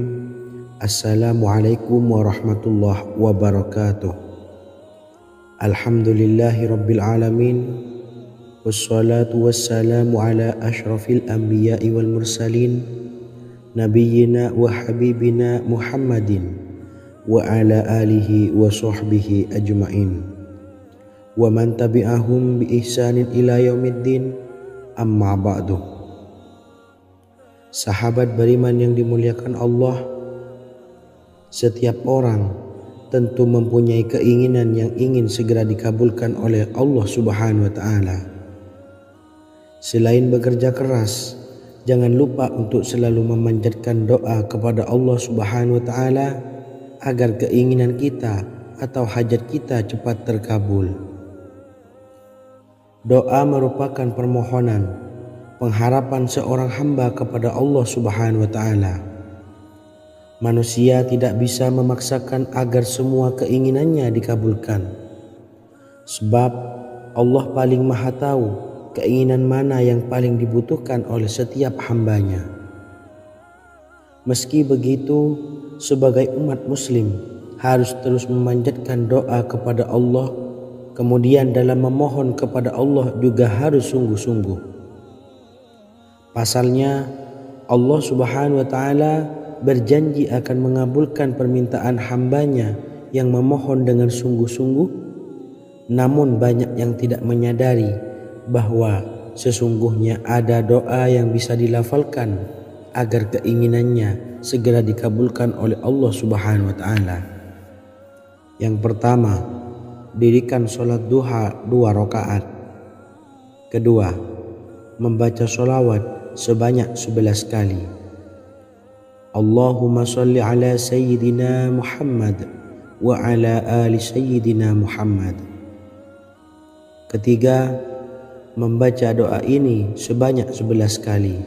Assalamualaikum warahmatullahi wabarakatuh. Alhamdulillahi rabbil alamin, wassalatu wassalamu ala ashrafil anbiya'i wal mursalin, nabiyyina wa habibina Muhammadin wa ala alihi wa sahbihi ajma'in wa man tabi'ahum bi ihsanin ila yaumiddin, amma ba'du. Sahabat beriman yang dimuliakan Allah, setiap orang tentu mempunyai keinginan yang ingin segera dikabulkan oleh Allah Subhanahu wa Ta'ala. Selain bekerja keras, jangan lupa untuk selalu memanjatkan doa kepada Allah Subhanahu wa Ta'ala agar keinginan kita atau hajat kita cepat terkabul. Doa merupakan permohonan, pengharapan seorang hamba kepada Allah Subhanahu wa Ta'ala. Manusia tidak bisa memaksakan agar semua keinginannya dikabulkan, sebab Allah paling maha tahu keinginan mana yang paling dibutuhkan oleh setiap hambanya. Meski begitu, sebagai umat muslim harus terus memanjatkan doa kepada Allah, kemudian dalam memohon kepada Allah juga harus sungguh-sungguh. Pasalnya, Allah Subhanahu wa Ta'ala berjanji akan mengabulkan permintaan hambanya yang memohon dengan sungguh-sungguh. Namun banyak yang tidak menyadari bahwa sesungguhnya ada doa yang bisa dilafalkan agar keinginannya segera dikabulkan oleh Allah Subhanahu wa Ta'ala. Yang pertama, dirikan sholat duha 2 rakaat. Kedua, membaca sholawat sebanyak 11 kali. Allahumma sholli ala sayyidina Muhammad wa ala ali sayyidina Muhammad. Ketiga, membaca doa ini sebanyak 11 kali.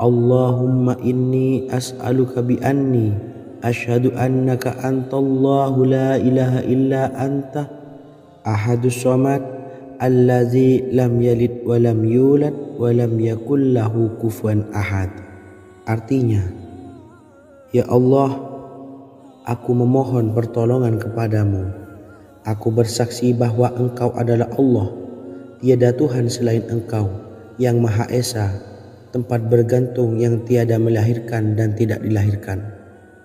Allahumma inni as'aluka bi anni asyhadu annaka antallahu la ilaha illa anta ahadus samad allazi lam yalid wa lam yulad wa lam yakul lahu kufuwan ahad. Artinya, ya Allah, aku memohon pertolongan kepadamu. Aku bersaksi bahwa Engkau adalah Allah, tiada Tuhan selain Engkau yang Maha Esa, tempat bergantung yang tiada melahirkan dan tidak dilahirkan,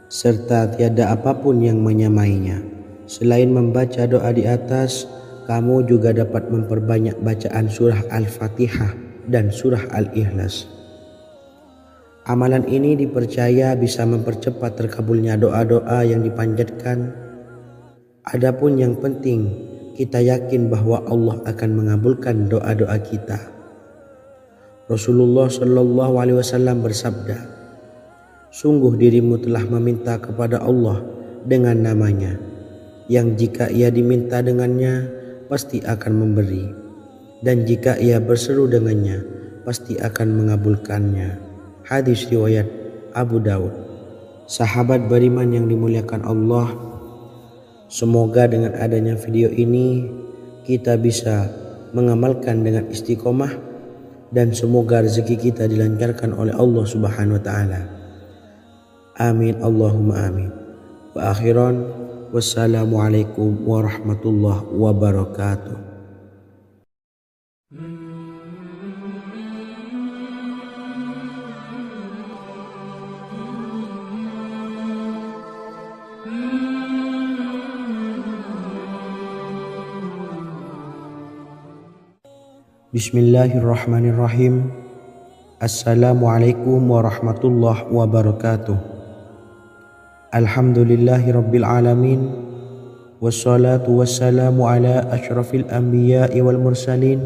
serta tiada apapun yang menyamainya. Selain membaca doa di atas, kamu juga dapat memperbanyak bacaan surah Al-Fatihah dan surah Al-Ikhlas. Amalan ini dipercaya bisa mempercepat terkabulnya doa-doa yang dipanjatkan. Adapun yang penting, kita yakin bahwa Allah akan mengabulkan doa-doa kita. Rasulullah Shallallahu Alaihi Wasallam bersabda, sungguh dirimu telah meminta kepada Allah dengan namanya, yang jika ia diminta dengannya, pasti akan memberi, dan jika ia berseru dengannya, pasti akan mengabulkannya. Hadis riwayat Abu Dawud. Sahabat beriman yang dimuliakan Allah, semoga dengan adanya video ini kita bisa mengamalkan dengan istiqomah, dan semoga rezeki kita dilancarkan oleh Allah Subhanahu wa taala. Amin Allahumma amin. Wa akhiran, wassalamualaikum warahmatullahi wabarakatuh. Bismillahirrahmanirrahim. Assalamualaikum warahmatullahi wabarakatuh. Alhamdulillahi rabbil alamin. Wassalatu wassalamu ala asyrafil anbiya'i wal mursalin,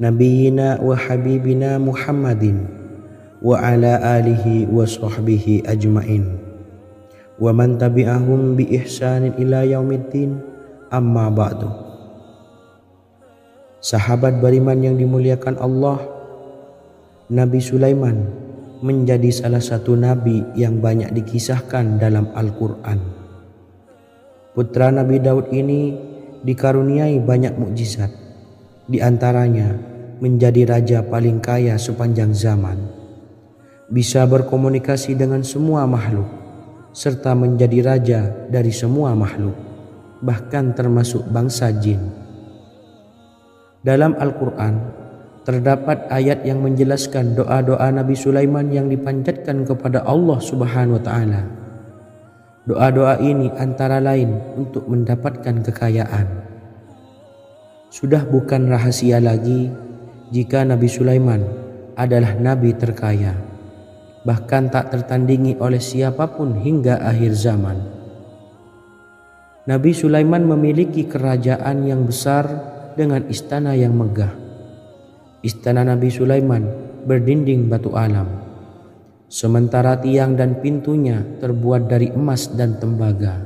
nabiyyina wa habibina Muhammadin wa ala alihi wa sahbihi ajmain, wa man tabi'ahum bi ihsanin ila yaumiddin, amma ba'du. Sahabat beriman yang dimuliakan Allah, Nabi Sulaiman menjadi salah satu nabi yang banyak dikisahkan dalam Al-Quran. Putra Nabi Daud ini dikaruniai banyak mukjizat, di antaranya menjadi raja paling kaya sepanjang zaman, bisa berkomunikasi dengan semua makhluk, serta menjadi raja dari semua makhluk, bahkan termasuk bangsa jin. Dalam Al-Quran terdapat ayat yang menjelaskan doa-doa Nabi Sulaiman yang dipanjatkan kepada Allah Subhanahu wa taala. Doa-doa ini antara lain untuk mendapatkan kekayaan. Sudah bukan rahasia lagi jika Nabi Sulaiman adalah nabi terkaya, bahkan tak tertandingi oleh siapapun hingga akhir zaman. Nabi Sulaiman memiliki kerajaan yang besar dengan istana yang megah. Istana Nabi Sulaiman berdinding batu alam, sementara tiang dan pintunya terbuat dari emas dan tembaga.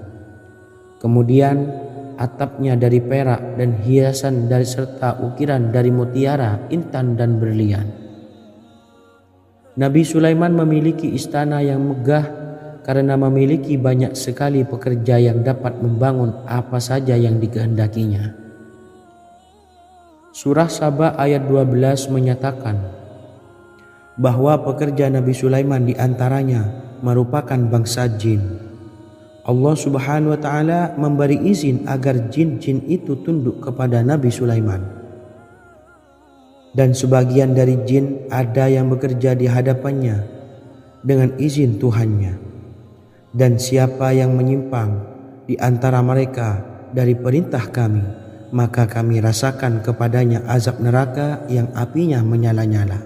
Kemudian atapnya dari perak dan hiasan dari serta ukiran dari mutiara, intan dan berlian. Nabi Sulaiman memiliki istana yang megah karena memiliki banyak sekali pekerja yang dapat membangun apa saja yang dikehendakinya. Surah Saba ayat 12 menyatakan bahwa pekerja Nabi Sulaiman diantaranya merupakan bangsa jin. Allah Subhanahu wa taala memberi izin agar jin-jin itu tunduk kepada Nabi Sulaiman. Dan sebagian dari jin ada yang bekerja di hadapannya dengan izin Tuhannya. Dan siapa yang menyimpang di antara mereka dari perintah kami, maka kami rasakan kepadanya azab neraka yang apinya menyala-nyala.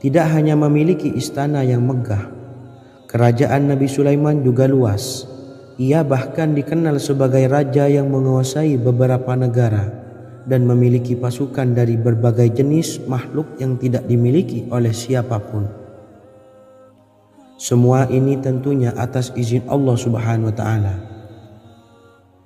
Tidak hanya memiliki istana yang megah, kerajaan Nabi Sulaiman juga luas, Ia bahkan dikenal sebagai raja yang menguasai beberapa negara dan memiliki pasukan dari berbagai jenis makhluk yang tidak dimiliki oleh siapapun. Semua ini tentunya atas izin Allah Subhanahu wa taala.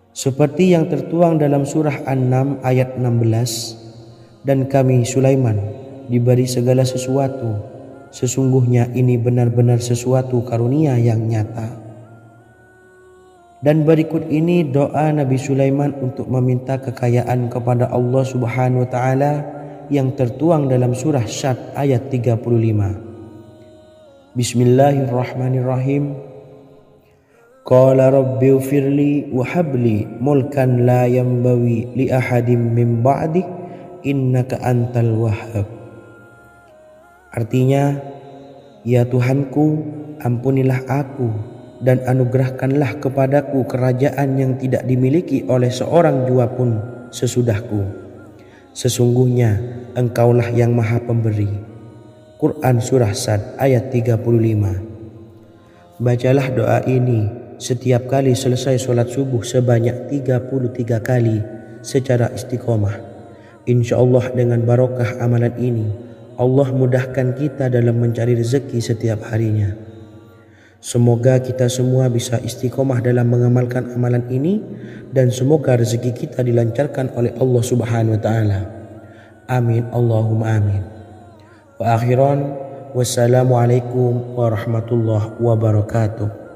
Seperti yang tertuang dalam surah An-Naml ayat 16, dan kami Sulaiman diberi segala sesuatu, sesungguhnya ini benar-benar sesuatu karunia yang nyata. Dan berikut ini doa Nabi Sulaiman untuk meminta kekayaan kepada Allah Subhanahu wa taala yang tertuang dalam surah Syad ayat 35. Bismillahirrahmanirrahim. Qala rabbi ighfirli wa habli mulkan la yanbawi li ahadin min ba'di innaka antal wahhab. Artinya, ya Tuhanku, ampunilah aku dan anugerahkanlah kepadaku kerajaan yang tidak dimiliki oleh seorang jua pun sesudahku. Sesungguhnya Engkaulah yang Maha Pemberi. Quran Surah Sad ayat 35. Bacalah doa ini setiap kali selesai sholat subuh sebanyak 33 kali secara istiqomah. Insya Allah dengan barokah amalan ini, Allah mudahkan kita dalam mencari rezeki setiap harinya. Semoga kita semua bisa istiqomah dalam mengamalkan amalan ini, dan semoga rezeki kita dilancarkan oleh Allah Subhanahu wa taala. Amin Allahumma amin. Wa akhiran, wassalamualaikum warahmatullahi wabarakatuh.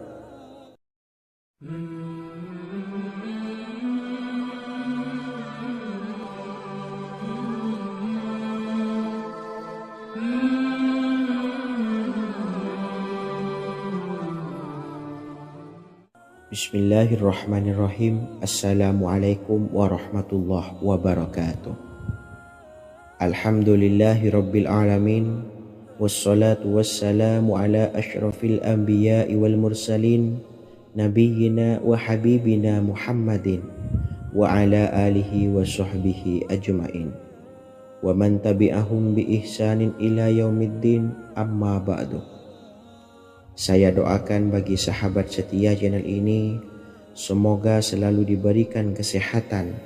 Bismillahirrahmanirrahim. Assalamualaikum warahmatullahi wabarakatuh. Alhamdulillahi rabbil alamin. Wassalatu wassalamu ala ashrafil anbiya'i wal mursalin, nabiyyina wa habibina Muhammadin wa ala alihi wa sahbihi ajma'in wa man tabi'ahum bi ihsanin ila yaumiddin, amma ba'du. Saya doakan bagi sahabat setia channel ini, semoga selalu diberikan kesehatan,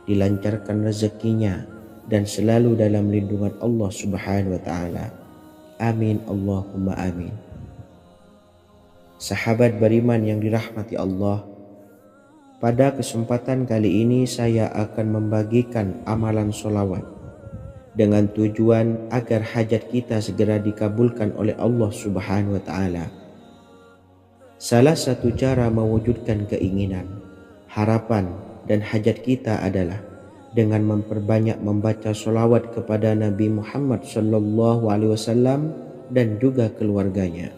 dilancarkan rezekinya, dan selalu dalam lindungan Allah Subhanahu wa taala. Amin Allahumma amin. Sahabat beriman yang dirahmati Allah, pada kesempatan kali ini saya akan membagikan amalan sholawat dengan tujuan agar hajat kita segera dikabulkan oleh Allah Subhanahu wa taala. Salah satu cara mewujudkan keinginan, harapan, dan hajat kita adalah dengan memperbanyak membaca sholawat kepada Nabi Muhammad SAW dan juga keluarganya.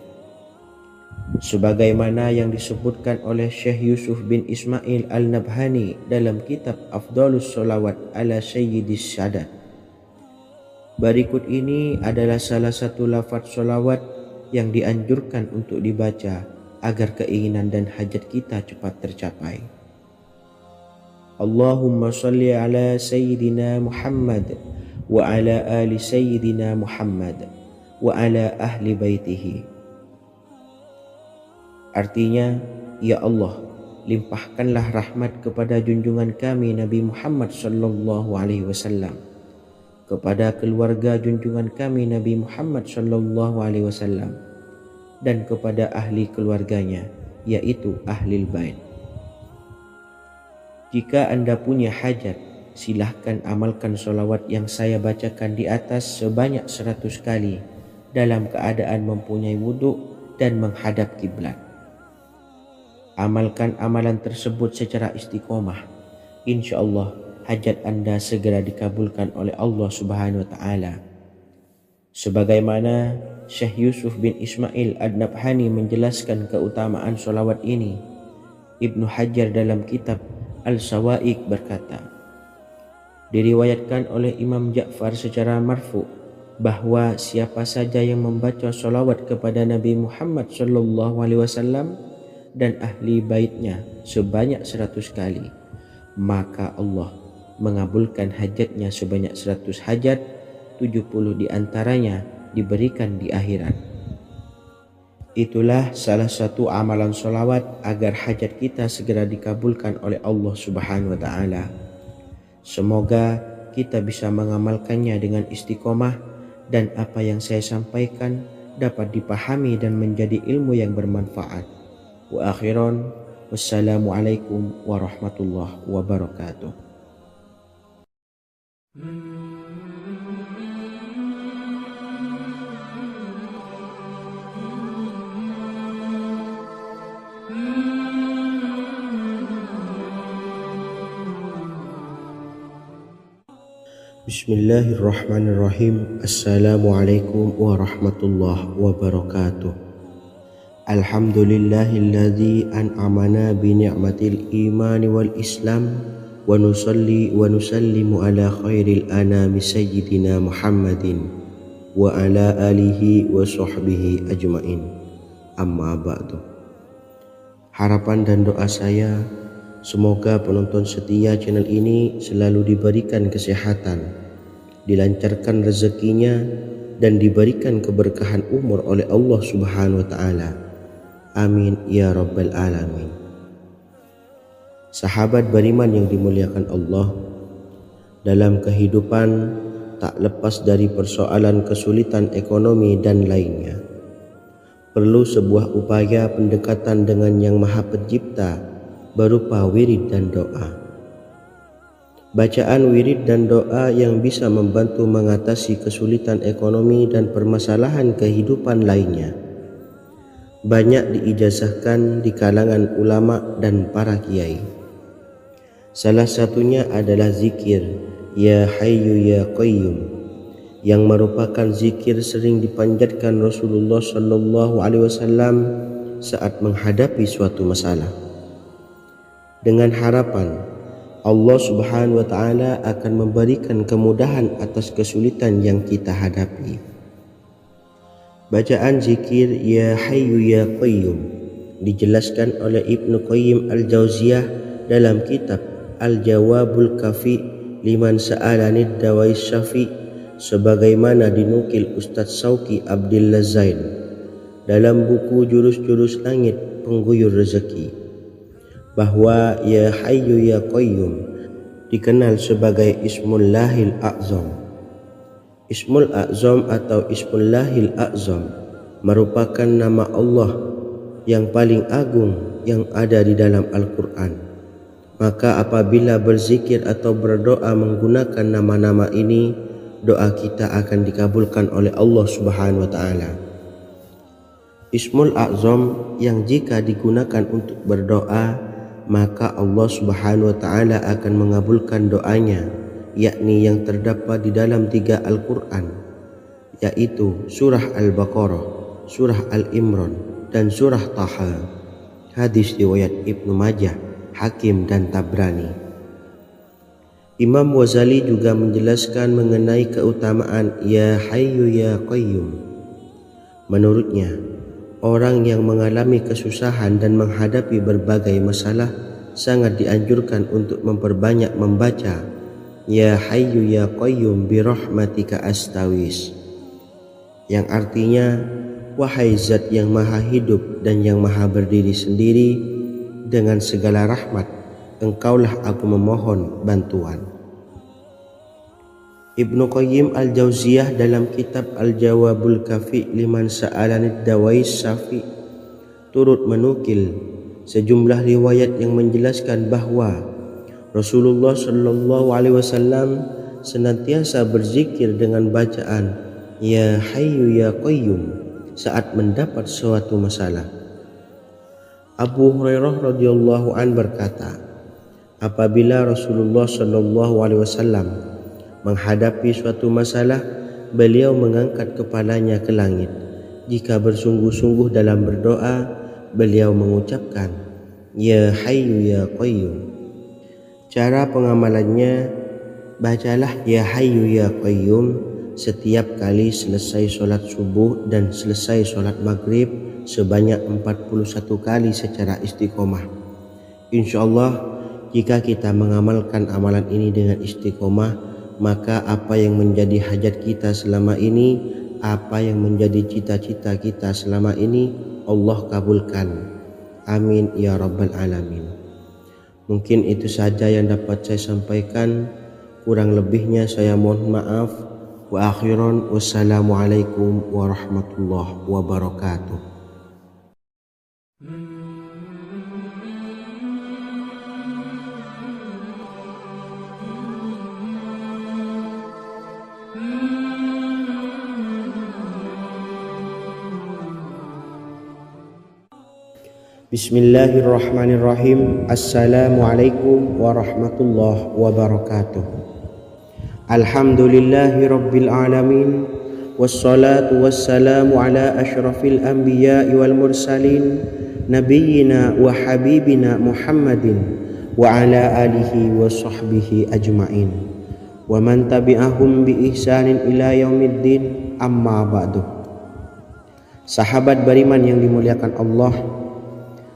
Sebagaimana yang disebutkan oleh Syekh Yusuf bin Ismail Al-Nabhani dalam kitab Afdhalus Sholawat ala Sayyidis Sadat. Berikut ini adalah salah satu lafaz sholawat yang dianjurkan untuk dibaca agar keinginan dan hajat kita cepat tercapai. Allahumma salli ala Sayyidina Muhammad wa ala ali Sayyidina Muhammad wa ala ahli baitihi. Artinya, ya Allah, limpahkanlah rahmat kepada junjungan kami Nabi Muhammad sallallahu alaihi wasallam, kepada keluarga junjungan kami Nabi Muhammad sallallahu alaihi wasallam, dan kepada ahli keluarganya, yaitu ahlil bait. Jika Anda punya hajat, silahkan amalkan sholawat yang saya bacakan di atas sebanyak 100 kali dalam keadaan mempunyai wudhu dan menghadap kiblat. Amalkan amalan tersebut secara istiqomah. Insya Allah hajat Anda segera dikabulkan oleh Allah Subhanahu wa taala. Sebagaimana Syekh Yusuf bin Ismail Ad-Nabhani menjelaskan keutamaan sholawat ini, Ibnu Hajar dalam kitab Al-Sawa'iq berkata, diriwayatkan oleh Imam Ja'far secara marfu bahwa siapa saja yang membaca sholawat kepada Nabi Muhammad SAW dan ahli baitnya sebanyak 100 kali, maka Allah mengabulkan hajatnya sebanyak 100 hajat, 70 diantaranya diberikan di akhirat. Itulah salah satu amalan sholawat agar hajat kita segera dikabulkan oleh Allah Subhanahu wa Ta'ala. Semoga kita bisa mengamalkannya dengan istiqomah dan apa yang saya sampaikan dapat dipahami dan menjadi ilmu yang bermanfaat. Wa akhiran, wassalamualaikum warahmatullahi wabarakatuh. Bismillahirrahmanirrahim. Assalamualaikum warahmatullahi wabarakatuh. Alhamdulillahilladzi an'amana bi ni'matil imani wal islam wa nusalli wa nusallimu ala khairil anami sayyidina Muhammadin wa ala alihi wa sahbihi ajmain. Amma ba'du. Harapan dan doa saya, semoga penonton setia channel ini selalu diberikan kesehatan, dilancarkan rezekinya, dan diberikan keberkahan umur oleh Allah Subhanahu wa Ta'ala. Amin ya rabbal alamin. Sahabat beriman yang dimuliakan Allah, dalam kehidupan tak lepas dari persoalan kesulitan ekonomi dan lainnya. Perlu sebuah upaya pendekatan dengan Yang Maha Pencipta berupa wirid dan doa. Bacaan wirid dan doa yang bisa membantu mengatasi kesulitan ekonomi dan permasalahan kehidupan lainnya banyak diijazahkan di kalangan ulama dan para kiai. Salah satunya adalah zikir Ya Hayyu Ya Qayyum, yang merupakan zikir sering dipanjatkan Rasulullah SAW saat menghadapi suatu masalah, dengan harapan Allah Subhanahu wa Ta'ala akan memberikan kemudahan atas kesulitan yang kita hadapi. Bacaan zikir Ya Hayyu Ya Qayyum dijelaskan oleh Ibnu Qayyim Al-Jauziyah dalam kitab Al-Jawabul Kafi liman sa'alanid dawais syafi, sebagaimana dinukil Ustadz Sauki Abdillah Zain dalam buku Jurus-Jurus Langit Pengguyur Rezeki, bahwa Ya Hayyu Ya Qayyum dikenal sebagai Ismullahil A'zam. Ismul A'zam atau Ismullahil A'zam merupakan nama Allah yang paling agung yang ada di dalam Al-Quran. Maka apabila berzikir atau berdoa menggunakan nama-nama ini, doa kita akan dikabulkan oleh Allah Subhanahu wa Ta'ala. Ismul A'zam yang jika digunakan untuk berdoa, maka Allah Subhanahu wa Ta'ala akan mengabulkan doanya, yakni yang terdapat di dalam 3 Al-Quran, yaitu surah Al-Baqarah, surah Al-Imran, dan surah Taha. Hadis riwayat Ibnu Majah, Hakim, dan Tabrani. Imam Ghazali juga menjelaskan mengenai keutamaan Ya Hayyu Ya Qayyum. Menurutnya, orang yang mengalami kesusahan dan menghadapi berbagai masalah sangat dianjurkan untuk memperbanyak membaca Ya Hayyu Ya Qayyum bi rahmatika astawis, yang artinya, wahai zat yang maha hidup dan yang maha berdiri sendiri, dengan segala rahmat engkaulah aku memohon bantuan. Ibnu Qayyim Al-Jauziyah dalam kitab Al-Jawabul Kafi liman sa'alanid dawais syafi turut menukil sejumlah riwayat yang menjelaskan bahwa Rasulullah SAW senantiasa berzikir dengan bacaan Ya Hayyu Ya Qayyum saat mendapat suatu masalah. Abu Hurairah radhiyallahu an berkata, apabila Rasulullah SAW menghadapi suatu masalah, beliau mengangkat kepalanya ke langit. Jika bersungguh-sungguh dalam berdoa, beliau mengucapkan Ya Hayyu Ya Qayyum. Cara pengamalannya, bacalah Ya Hayyu Ya Qayyum setiap kali selesai sholat subuh dan selesai sholat maghrib sebanyak 41 kali secara istiqomah. Insyaallah, jika kita mengamalkan amalan ini dengan istiqomah, maka apa yang menjadi hajat kita selama ini, apa yang menjadi cita-cita kita selama ini, Allah kabulkan. Amin ya rabbal alamin. Mungkin itu saja yang dapat saya sampaikan. Kurang lebihnya saya mohon maaf. Wa akhiran wassalamualaikum warahmatullahi wabarakatuh. Bismillahirrahmanirrahim. Assalamualaikum warahmatullahi wabarakatuh. Alhamdulillahi rabbil alamin. Wassalatu wassalamu ala ashrafil anbiya'i wal mursalin, nabiyyina wa habibina Muhammadin wa ala alihi wa sahbihi ajma'in wa man tabi'ahum bi ihsanin ila yaumiddin, amma ba'du. Sahabat beriman yang dimuliakan Allah,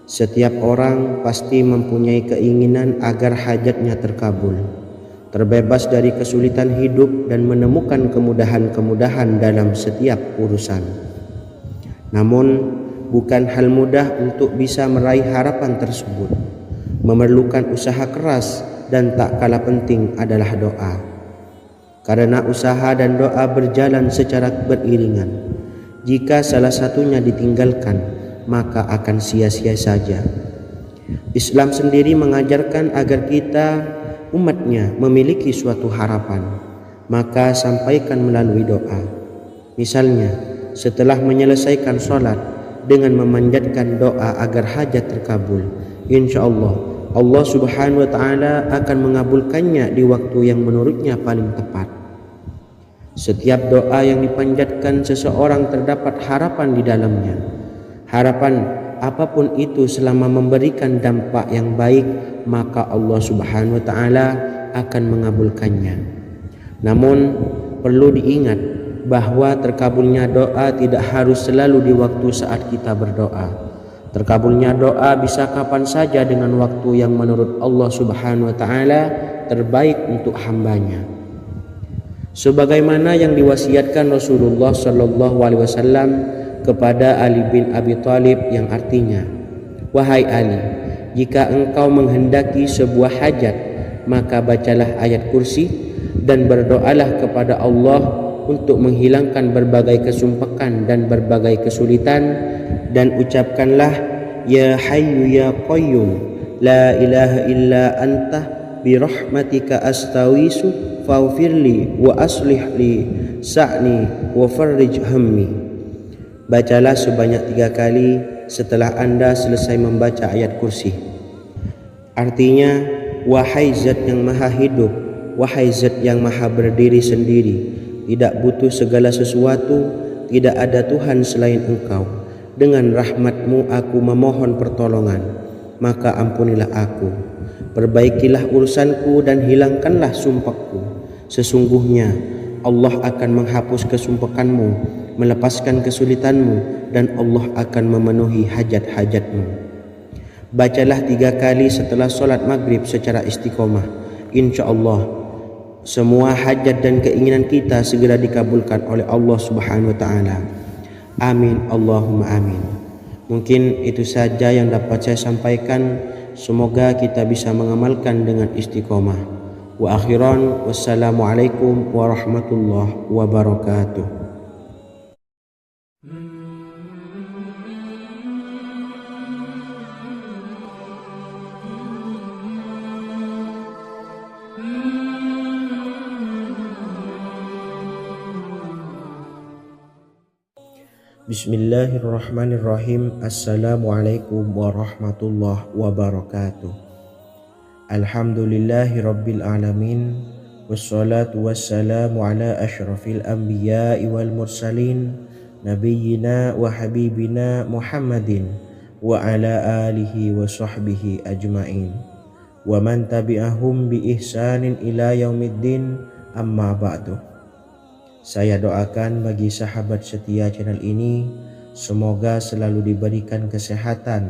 setiap orang pasti mempunyai keinginan agar hajatnya terkabul, terbebas dari kesulitan hidup dan menemukan kemudahan-kemudahan dalam setiap urusan. Namun, bukan hal mudah untuk bisa meraih harapan tersebut. Memerlukan usaha keras dan tak kalah penting adalah doa. Karena usaha dan doa berjalan secara beriringan. Jika salah satunya ditinggalkan, maka akan sia-sia saja. Islam sendiri mengajarkan agar kita umatnya memiliki suatu harapan, maka sampaikan melalui doa. Misalnya, setelah menyelesaikan sholat dengan memanjatkan doa agar hajat terkabul, insya Allah subhanahu wa ta'ala akan mengabulkannya di waktu yang menurutnya paling tepat. Setiap doa yang dipanjatkan seseorang terdapat harapan di dalamnya. Harapan apapun itu selama memberikan dampak yang baik, maka Allah subhanahu wa ta'ala akan mengabulkannya. Namun perlu diingat bahwa terkabulnya doa tidak harus selalu di waktu saat kita berdoa. Terkabulnya doa bisa kapan saja dengan waktu yang menurut Allah subhanahu wa ta'ala terbaik untuk hambanya. Sebagaimana yang diwasiatkan Rasulullah sallallahu alaihi wasallam kepada Ali bin Abi Thalib, yang artinya, wahai Ali, jika engkau menghendaki sebuah hajat, maka bacalah ayat kursi dan berdoalah kepada Allah untuk menghilangkan berbagai kesumpakan dan berbagai kesulitan, dan ucapkanlah, ya hayyu ya qayyum la ilaha illa anta birahmatika astawisu faghfirli wa aslih li sa'ni wa farrij hammi. Bacalah sebanyak 3 kali setelah Anda selesai membaca ayat kursi. Artinya, wahai zat yang maha hidup, wahai zat yang maha berdiri sendiri, tidak butuh segala sesuatu, tidak ada Tuhan selain Engkau. Dengan rahmat-Mu aku memohon pertolongan, maka ampunilah aku. Perbaikilah urusanku dan hilangkanlah sumpahku. Sesungguhnya Allah akan menghapus kesumpahanmu, melepaskan kesulitanmu, dan Allah akan memenuhi hajat-hajatmu. Bacalah 3 kali setelah solat maghrib secara istiqomah. Insya Allah semua hajat dan keinginan kita segera dikabulkan oleh Allah subhanahu wa ta'ala. Amin Allahumma amin. Mungkin itu saja yang dapat saya sampaikan. Semoga kita bisa mengamalkan dengan istiqomah. Wa akhiran wassalamualaikum warahmatullahi wabarakatuh. Bismillahirrahmanirrahim. Assalamualaikum warahmatullahi wabarakatuh. Alhamdulillahi rabbil alamin. Wassalatu wassalamu ala ashrafil anbiya'i wal mursalin, nabiyyina wa habibina Muhammadin wa ala alihi wa sahbihi ajma'in wa man tabi'ahum bi ihsanin ila yaumiddin, amma ba'du. Saya doakan bagi sahabat setia channel ini, semoga selalu diberikan kesehatan,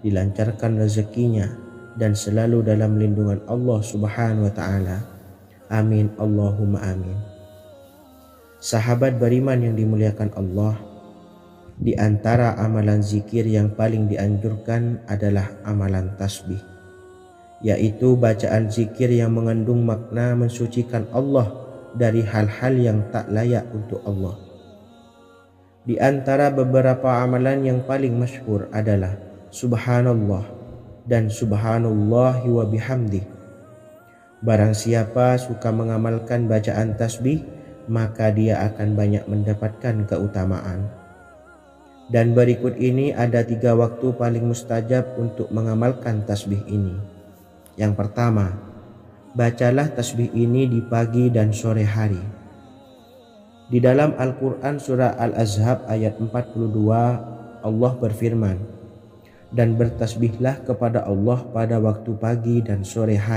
dilancarkan rezekinya, dan selalu dalam lindungan Allah subhanahu wa ta'ala. Amin Allahumma amin. Sahabat beriman yang dimuliakan Allah, Di antara amalan zikir yang paling dianjurkan adalah amalan tasbih, yaitu bacaan zikir yang mengandung makna mensucikan Allah dari hal-hal yang tak layak untuk Allah. Di antara beberapa amalan yang paling masyhur adalah Subhanallah dan Subhanallahi wa bihamdih. Barang siapa suka mengamalkan bacaan tasbih, maka dia akan banyak mendapatkan keutamaan. Dan berikut ini ada 3 waktu paling mustajab untuk mengamalkan tasbih ini. Yang pertama, bacalah tasbih ini di pagi dan sore hari. Di dalam Al-Quran surah Al-Ahzab ayat 42, Allah berfirman, "Dan bertasbihlah kepada Allah pada waktu pagi dan sore hari."